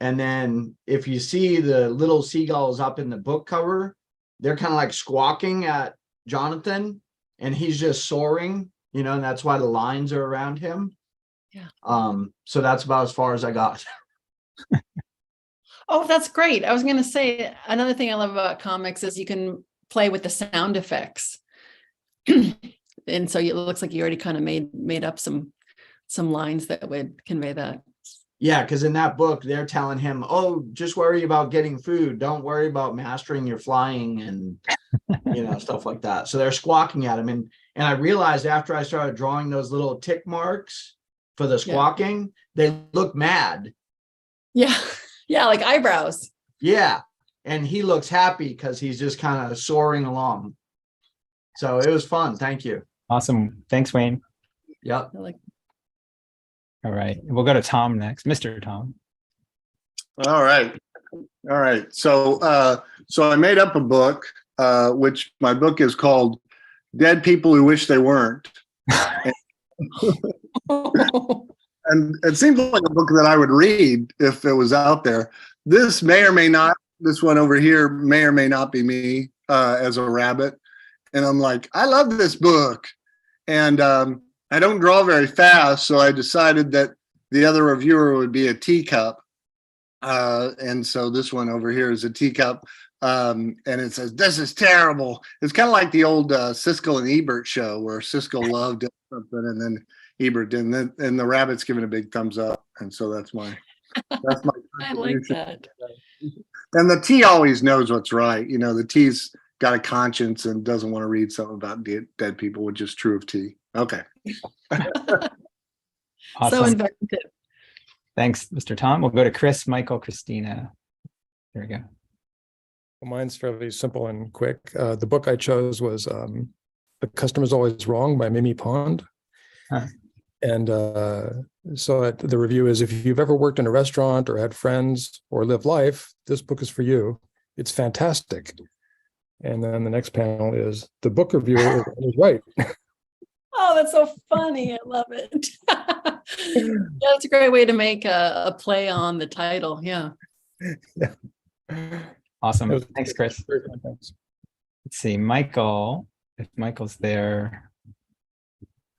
And then if you see the little seagulls up in the book cover, they're kind of like squawking at Jonathan, and he's just soaring, you know, and that's why the lines are around him. Yeah. So that's about as far as I got. Oh, that's great. I was going to say another thing I love about comics is you can play with the sound effects. And so it looks like you already kind of made up some lines that would convey that. Yeah, because in that book, they're telling him, oh, just worry about getting food. Don't worry about mastering your flying and, you know, stuff like that. So they're squawking at him. And I realized after I started drawing those little tick marks for the squawking, they look mad. Yeah. Yeah, like eyebrows. Yeah. And he looks happy because he's just kind of soaring along. So it was fun. Thank you. Awesome. Thanks, Wayne. Yep. All right. We'll go to Tom next. Mr. Tom. All right. So I made up a book, which my book is called Dead People Who Wish They Weren't. And it seems like a book that I would read if it was out there. This may or may not, this one over here may or may not be me as a rabbit. And I'm like, I love this book. And I don't draw very fast, so I decided that the other reviewer would be a teacup. And so this one over here is a teacup. And it says, this is terrible. It's kind of like the old Siskel and Ebert show where Siskel loved something and then Ebert didn't. And the rabbit's giving a big thumbs up. And so that's my I like that. And the T always knows what's right. You know, the T's got a conscience and doesn't want to read something about dead people, which is true of T. Okay. Awesome. So inventive. Thanks, Mr. Tom. We'll go to Chris, Michael, Christina. There we go. Well, mine's fairly simple and quick. The book I chose was The Customer's Always Wrong by Mimi Pond. Huh. And so the review is, if you've ever worked in a restaurant or had friends or lived life, this book is for you. It's fantastic. And then the next panel is the book reviewer is right. Oh, that's so funny. I love it. That's a great way to make a play on the title. Yeah. Awesome. Thanks, Chris. Let's see, Michael, if Michael's there.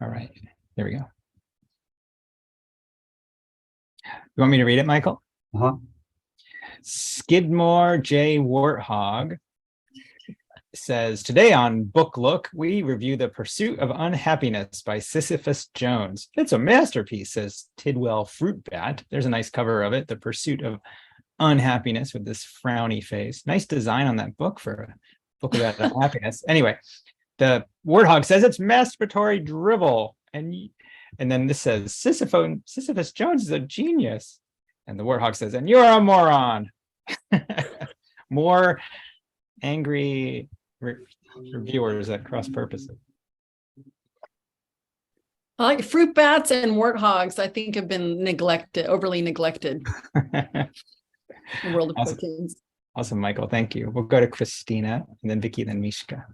All right, there we go. You want me to read it, Michael? Uh-huh. Skidmore J. Warthog says, today on Book Look, we review The Pursuit of Unhappiness by Sisyphus Jones. It's a masterpiece, says Tidwell Fruitbat. There's a nice cover of it, The Pursuit of Unhappiness, with this frowny face. Nice design on that book for a book about unhappiness. Anyway, the Warthog says it's masturbatory drivel. And then this says, Sisyphus Jones is a genius. And the Warthog says, and you're a moron. More angry reviewers at cross purposes. I like fruit bats and warthogs, I think, have been overly neglected. The world of Awesome. cartoons. Awesome, Michael. Thank you. We'll go to Christina, and then Vicky, then Mishka.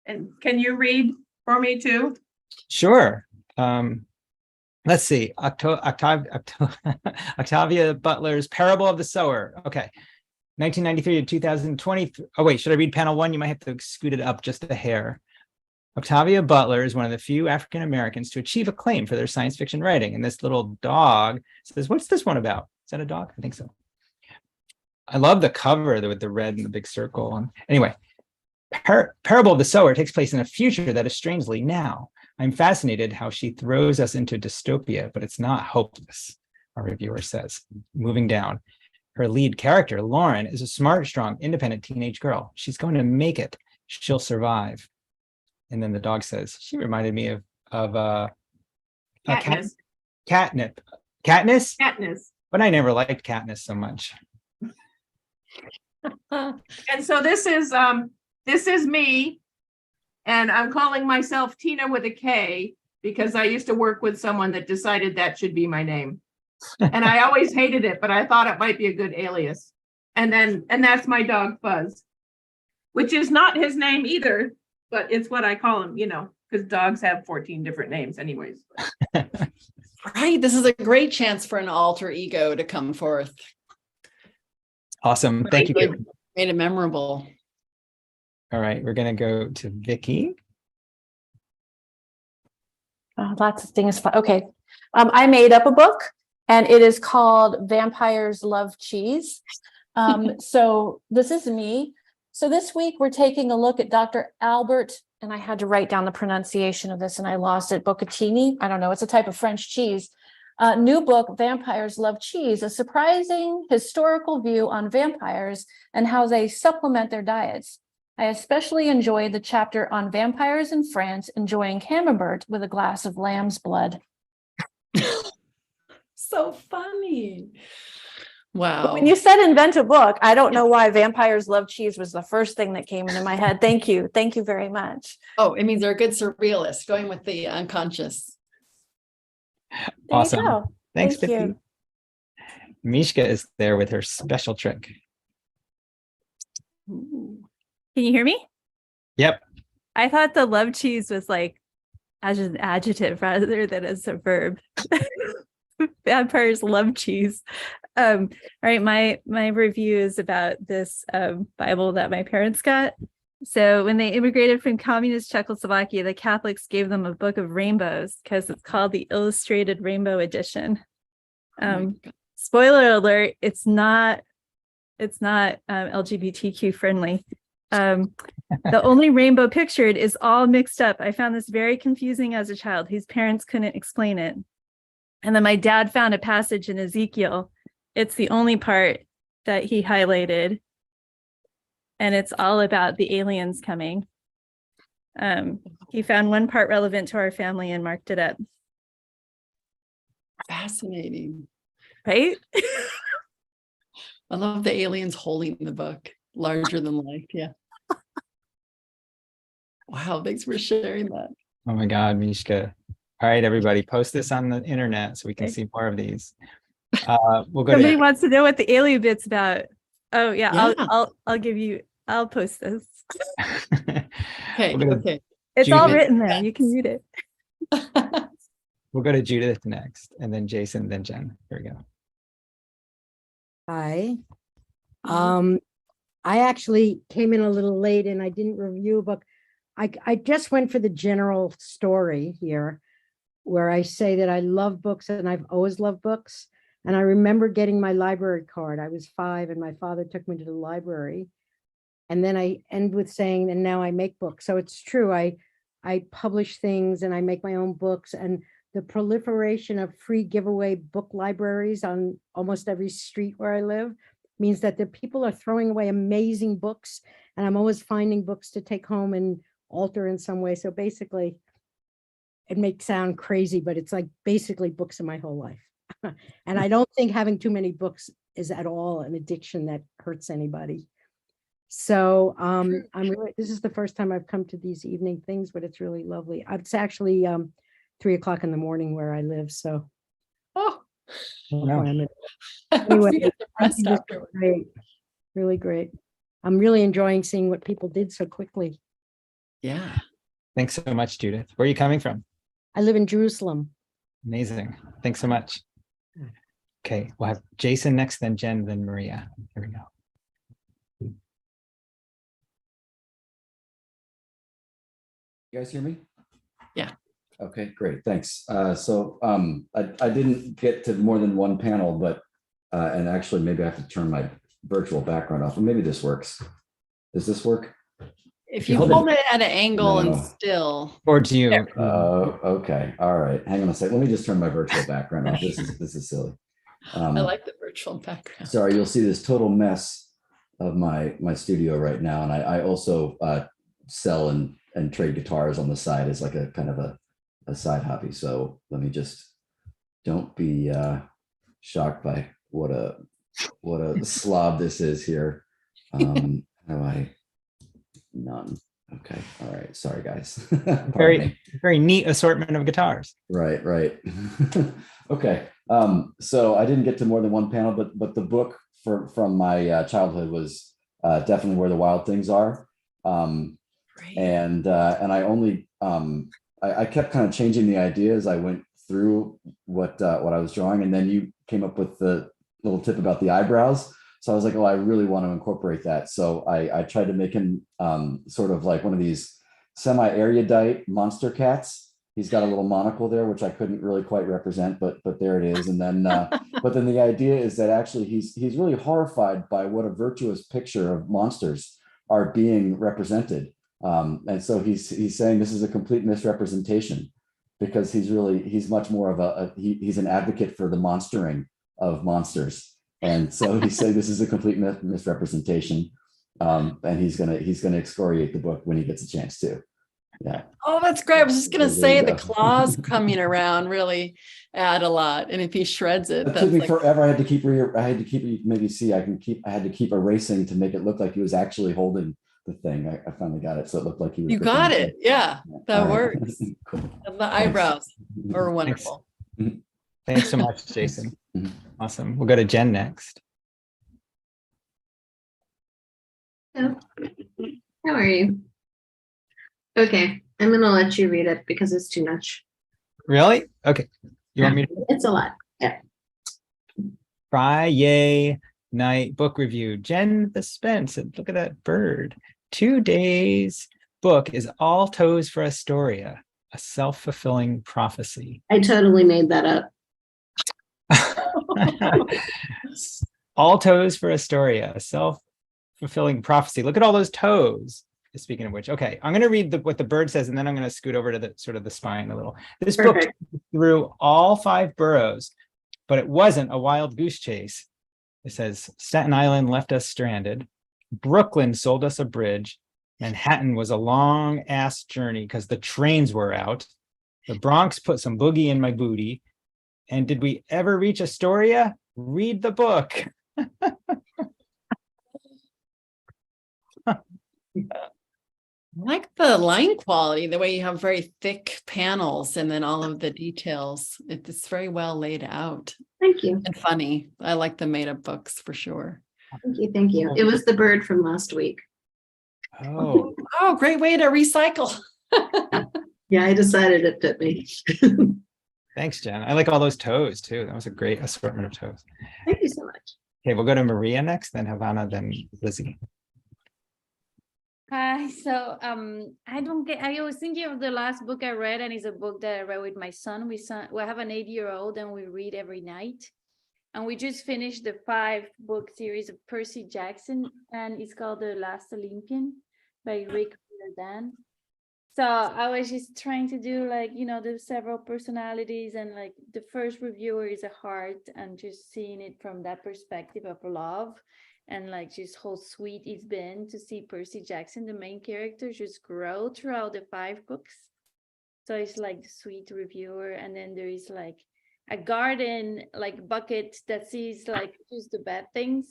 And can you read for me too? Sure. Let's see. Octavia Butler's Parable of the Sower. Okay. 1993 to 2020. Oh, wait, should I read panel 1? You might have to scoot it up just a hair. Octavia Butler is one of the few African Americans to achieve acclaim for their science fiction writing. And this little dog says, what's this one about? Is that a dog? I think so. I love the cover with the red and the big circle. And anyway, Parable of the Sower takes place in a future that is strangely now. I'm fascinated how she throws us into dystopia, but it's not hopeless, our reviewer says. Moving down. Her lead character, Lauren, is a smart, strong, independent teenage girl. She's going to make it. She'll survive. And then the dog says, she reminded me of catnip. Katniss? Katniss. But I never liked Katniss so much. And so this is me, and I'm calling myself Tina with a K because I used to work with someone that decided that should be my name. And I always hated it, but I thought it might be a good alias. And that's my dog Fuzz, which is not his name either, but it's what I call him, you know, because dogs have 14 different names anyways. Right. This is a great chance for an alter ego to come forth. Awesome. Thank you. Made it memorable. All right, we're going to go to Vicky. Lots of things. Okay. I made up a book and it is called Vampires Love Cheese. So this is me. So this week we're taking a look at Dr. Albert, and I had to write down the pronunciation of this and I lost it, Bocchettini. I don't know. It's a type of French cheese. New book, Vampires Love Cheese, a surprising historical view on vampires and how they supplement their diets. I especially enjoyed the chapter on vampires in France enjoying camembert with a glass of lamb's blood. So funny. Wow. But when you said invent a book, I don't know why Vampires Love Cheese was the first thing that came into my head. Thank you. Thank you very much. Oh, it means they're a good surrealist, going with the unconscious. Awesome. Thanks, Thank Vicky. you. Mishka is there with her special trick. Can you hear me? Yep. I thought the love cheese was like as an adjective rather than as a verb. Vampires love cheese. All right, my review is about this Bible that my parents got. So when they immigrated from communist Czechoslovakia, the Catholics gave them a book of rainbows because it's called the Illustrated Rainbow Edition. Spoiler alert, it's not LGBTQ friendly. The only rainbow pictured is all mixed up. I found this very confusing as a child whose parents couldn't explain it. And then my dad found a passage in Ezekiel. It's the only part that he highlighted. And it's all about the aliens coming. He found one part relevant to our family and marked it up. Fascinating. Right? I love the aliens holding the book, larger than life. Yeah. Wow, thanks for sharing that. Oh my God, Mishka. All right, everybody, post this on the internet so we can see more of these. We'll go Somebody to wants to know what the alien bit's about. Oh yeah. Yeah. I'll post this. Okay, We'll go to okay. It's all Judith. written there. You can read it. We'll go to Judith next, and then Jason, then Jen. Here we go. Hi. I actually came in a little late and I didn't review a book. I just went for the general story here where I say that I love books and I've always loved books. And I remember getting my library card. I was 5 and my father took me to the library. And then I end with saying, and now I make books. So it's true. I publish things and I make my own books, and the proliferation of free giveaway book libraries on almost every street where I live means that the people are throwing away amazing books, and I'm always finding books to take home and alter in some way. So basically, it may sound crazy, but it's like basically books in my whole life. And I don't think having too many books is at all an addiction that hurts anybody. So this is the first time I've come to these evening things, but it's really lovely. It's actually 3 o'clock in the morning where I live. So anyway, depressed this is great, really great. I'm really enjoying seeing what people did so quickly. Yeah. Thanks so much, Judith. Where are you coming from? I live in Jerusalem. Amazing. Thanks so much. Okay, we'll have Jason next, then Jen, then Maria. Here we go. You guys hear me? Yeah. Okay, great, thanks. I didn't get to more than one panel, but and actually maybe I have to turn my virtual background off. Or maybe this works. Does this work? If you hold it at an angle and No. still. Or do you? Okay, all right. Hang on a second. Let me just turn my virtual background off. This is silly. I like the virtual background. Sorry, you'll see this total mess of my studio right now, and I also sell and trade guitars on the side as like a kind of a side hobby. So let me just don't be shocked by what a slob this is here. How do I? None. Okay. All right. Sorry, guys. Very neat assortment of guitars. Right. Okay. So I didn't get to more than one panel, but the book from my childhood was definitely Where the Wild Things Are. And I only I kept kind of changing the idea as I went through what I was drawing, and then you came up with the little tip about the eyebrows. So I was like, oh, I really want to incorporate that. So I tried to make him sort of like one of these semi-erudite monster cats. He's got a little monocle there, which I couldn't really quite represent, but there it is. And then, but then the idea is that actually he's really horrified by what a virtuous picture of monsters are being represented. And so he's saying this is a complete misrepresentation, because he's much more of he's an advocate for the monstering of monsters. And so he's saying this is a complete misrepresentation. And he's gonna excoriate the book when he gets a chance to. Yeah. Oh, that's great. I was just gonna say the go. claws coming around really add a lot. And if he shreds it, It that's took me like, forever. I had to keep maybe see. I had to keep erasing to make it look like he was actually holding the thing. I finally got it, so it looked like he was. you got it. Yeah, that All right. works. Cool. And the eyebrows are wonderful. Thanks so much, Jason. Awesome. We'll go to Jen next. Hello. How are you? Okay, I'm gonna let you read it because it's too much. Really? Okay. You want me to? It's a lot. Yeah. Friday night book review. Jen the Spence. Look at that bird. 2 days book is All Toes for Astoria, a self-fulfilling prophecy. I totally made that up. All Toes for Astoria, a self-fulfilling prophecy. Look at all those toes. Speaking of which, okay, I'm going to read what the bird says, and then I'm going to scoot over to the sort of the spine a little. This book through all 5 boroughs, but it wasn't a wild goose chase. It says Staten Island left us stranded. Brooklyn sold us a bridge. Manhattan was a long ass journey because the trains were out. The Bronx put some boogie in my booty. And did we ever reach Astoria? Read the book. I like the line quality, the way you have very thick panels and then all of the details. It's very well laid out. Thank you. And funny. I like the made up books for sure. Thank you. Thank you. It was the bird from last week. Oh, great way to recycle. Yeah, I decided it fit me. Thanks, Jen. I like all those toes too. That was a great assortment of toes. Thank you so much. Okay, we'll go to Maria next, then Havana, then Lizzie. Hi, so I was thinking of the last book I read, and it's a book that I read with my son. We have an 8-year-old and we read every night. And we just finished the 5-book series of Percy Jackson, and it's called The Last Olympian by Rick Riordan. So I was just trying to do the several personalities, and like the first reviewer is a heart, and just seeing it from that perspective of love. And like just how sweet it's been to see Percy Jackson, the main character, just grow throughout the 5 books. So it's like the sweet reviewer, and then there is like a garden like bucket that sees like just the bad things,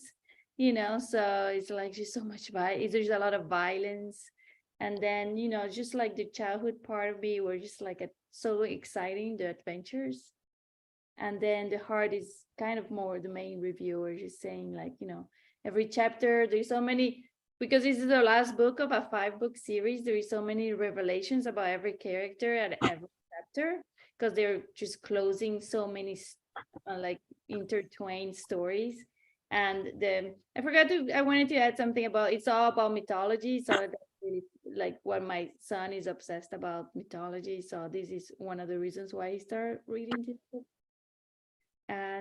So it's like just so much there's a lot of violence, and then just like the childhood part of me were just like so exciting, the adventures. And then the heart is kind of more the main reviewer, just saying like every chapter, there's so many, because this is the last book of a 5-book series, there is so many revelations about every character at every chapter, because they're just closing so many like intertwined stories. And I wanted to add something about, it's all about mythology. So that's really like what my son is obsessed about, mythology. So this is one of the reasons why he started reading this book.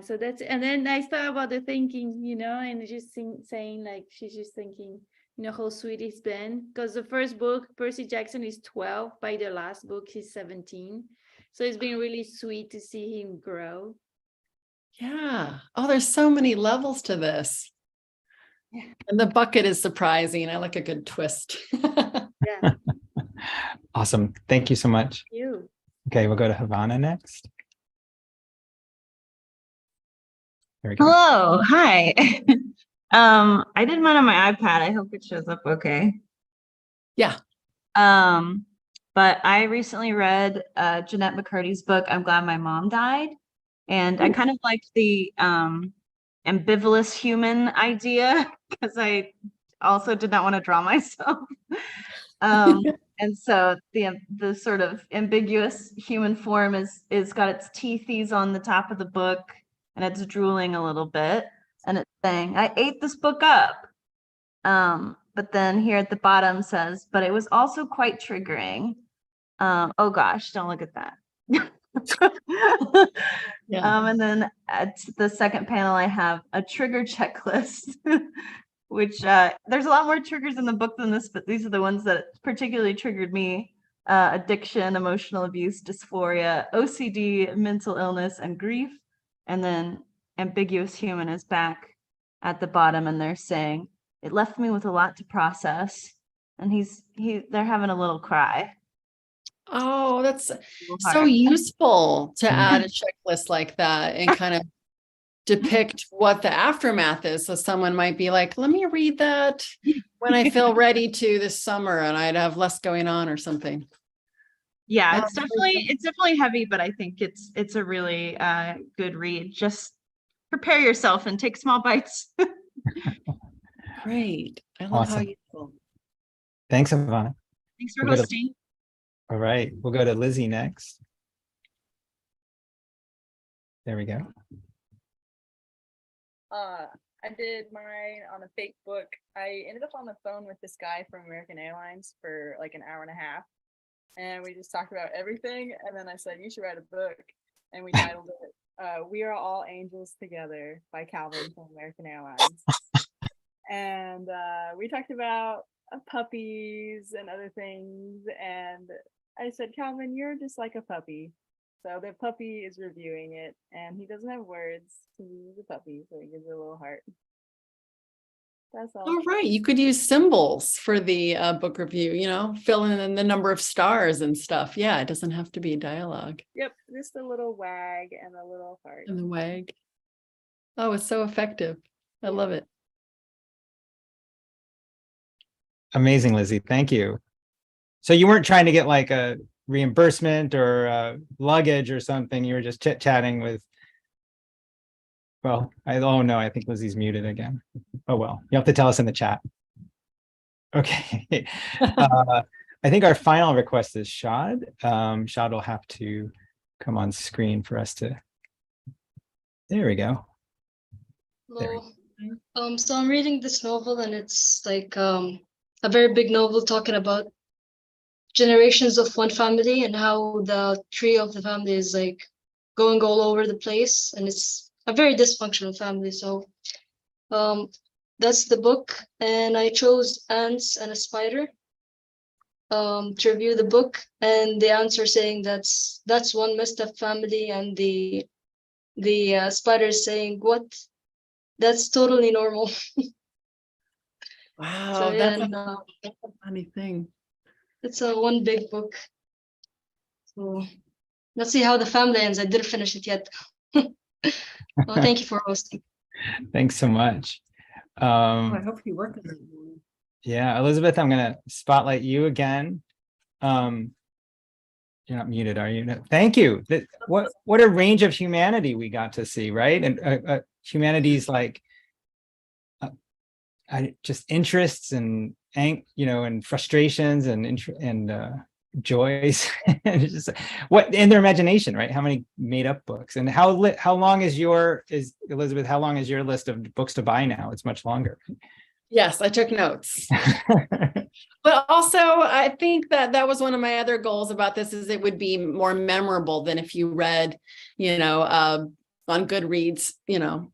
So that's, and then I thought about the thinking, and just saying like, she's just thinking, how sweet it's been, because the first book, Percy Jackson, is 12, by the last book he's 17. So it's been really sweet to see him grow. Yeah. Oh, there's so many levels to this. Yeah. And the bucket is surprising. I like a good twist. Yeah. Awesome. Thank you so much. Thank you. Okay, we'll go to Havana next. There we go. Hello, hi. I did mine on my iPad. I hope it shows up okay. Yeah. But I recently read Jeanette McCurdy's book, I'm Glad My Mom Died. And I kind of liked the ambivalent human idea because I also did not want to draw myself. And so the sort of ambiguous human form is got its teethies on the top of the book, and it's drooling a little bit, and it's saying, I ate this book up. But then here at the bottom says, but it was also quite triggering. Oh gosh, don't look at that. Yeah. And then at the second panel, I have a trigger checklist, which there's a lot more triggers in the book than this, but these are the ones that particularly triggered me. Addiction, emotional abuse, dysphoria, OCD, mental illness, and grief. And then ambiguous human is back at the bottom, and they're saying, it left me with a lot to process. And they're having a little cry. Oh, that's so hard. useful to add a checklist like that and kind of depict what the aftermath is. So someone might be like, let me read that when I feel ready to this summer and I'd have less going on or something. Yeah, it's definitely heavy, but I think it's a really good read. Just prepare yourself and take small bites. Great. I love how Awesome. useful. Thanks, Ivana. Thanks for We'll go to- hosting. All right, we'll go to Lizzie next. There we go. I did mine on a fake book. I ended up on the phone with this guy from American Airlines for like an hour and a half. And we just talked about everything. And then I said, you should write a book. And we titled it, We Are All Angels Together by Calvin from American Airlines. And we talked about puppies and other things. And I said, Calvin, you're just like a puppy. So the puppy is reviewing it, and he doesn't have words because he's a puppy, so he gives it a little heart. That's all. All right. You could use symbols for the book review, fill in the number of stars and stuff. Yeah, it doesn't have to be dialogue. Yep, just a little wag and a little heart. And the wag. Oh, it's so effective. I love it. Amazing, Lizzie. Thank you. So you weren't trying to get like a reimbursement or luggage or something. You were just chit-chatting with, well, I think Lizzie's muted again. Oh, well, you have to tell us in the chat. Okay. I think our final request is Shad. Shad will have to come on screen for us to, there we go. Hello. So I'm reading this novel, and it's like a very big novel talking about generations of one family and how the tree of the family is like going all over the place, and it's a very dysfunctional family. So that's the book, and I chose ants and a spider to review the book, and the answer saying that's one messed up family, and the spider is saying, what, that's totally normal. Wow, So, that's yeah, a funny thing. it's a one big book. So let's see how the family ends. I didn't finish it yet. Well, thank you for hosting. Thanks so much. I hope you work with it. Yeah, Elizabeth, I'm going to spotlight you again. You're not muted, are you? No. Thank you. What a range of humanity we got to see, right? And humanity's like just interests and and frustrations and joys, and just what in their imagination, right? How many made up books, and how long is Elizabeth? How long is your list of books to buy now? It's much longer. Yes, I took notes. But also, I think that was one of my other goals about this is it would be more memorable than if you read, on Goodreads,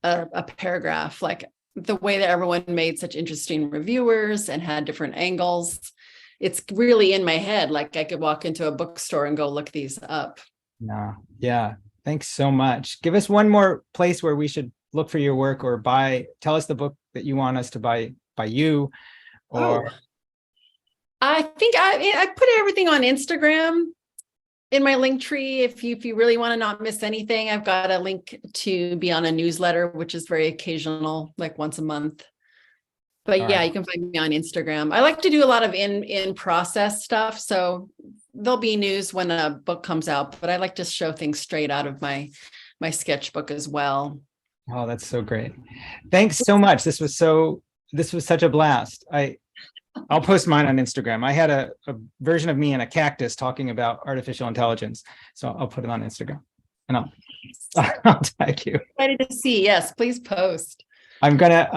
a paragraph, like the way that everyone made such interesting reviewers and had different angles. It's really in my head. Like I could walk into a bookstore and go look these up. No, yeah. Thanks so much. Give us one more place where we should look for your work or tell us the book that you want us to buy by you, or I think I put everything on Instagram. in my link tree, if you really want to not miss anything, I've got a link to be on a newsletter, which is very occasional, like once a month. But All yeah, right. you can find me on Instagram. I like to do a lot of in process stuff. So there'll be news when a book comes out, but I like to show things straight out of my sketchbook as well. Oh, that's so great. Thanks so much. This was such a blast. I'll post mine on Instagram. I had a version of me in a cactus talking about artificial intelligence. So I'll put it on Instagram and I'll tag you. Excited to see. Yes, please post. I'm gonna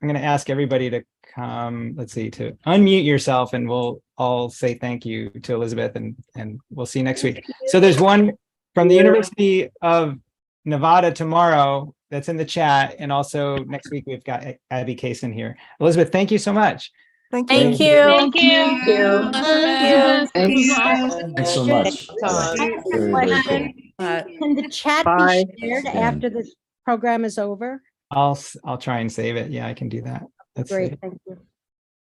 ask everybody to come, let's see, to unmute yourself, and we'll all say thank you to Elizabeth, and we'll see you next week. So there's one from the University of Nevada tomorrow that's in the chat, and also next week we've got Abby Kaysen here. Elizabeth, thank you so much. Thank you. Thank you. Thanks so much. I Yeah, have a very, very question. Can the chat Bye. be shared Yeah. after this program is over? I'll try and save it. Yeah, I can do that. Let's Great, see. thank you.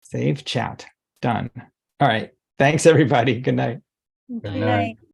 Save chat. Done. All right. Thanks everybody. Good night. Good night.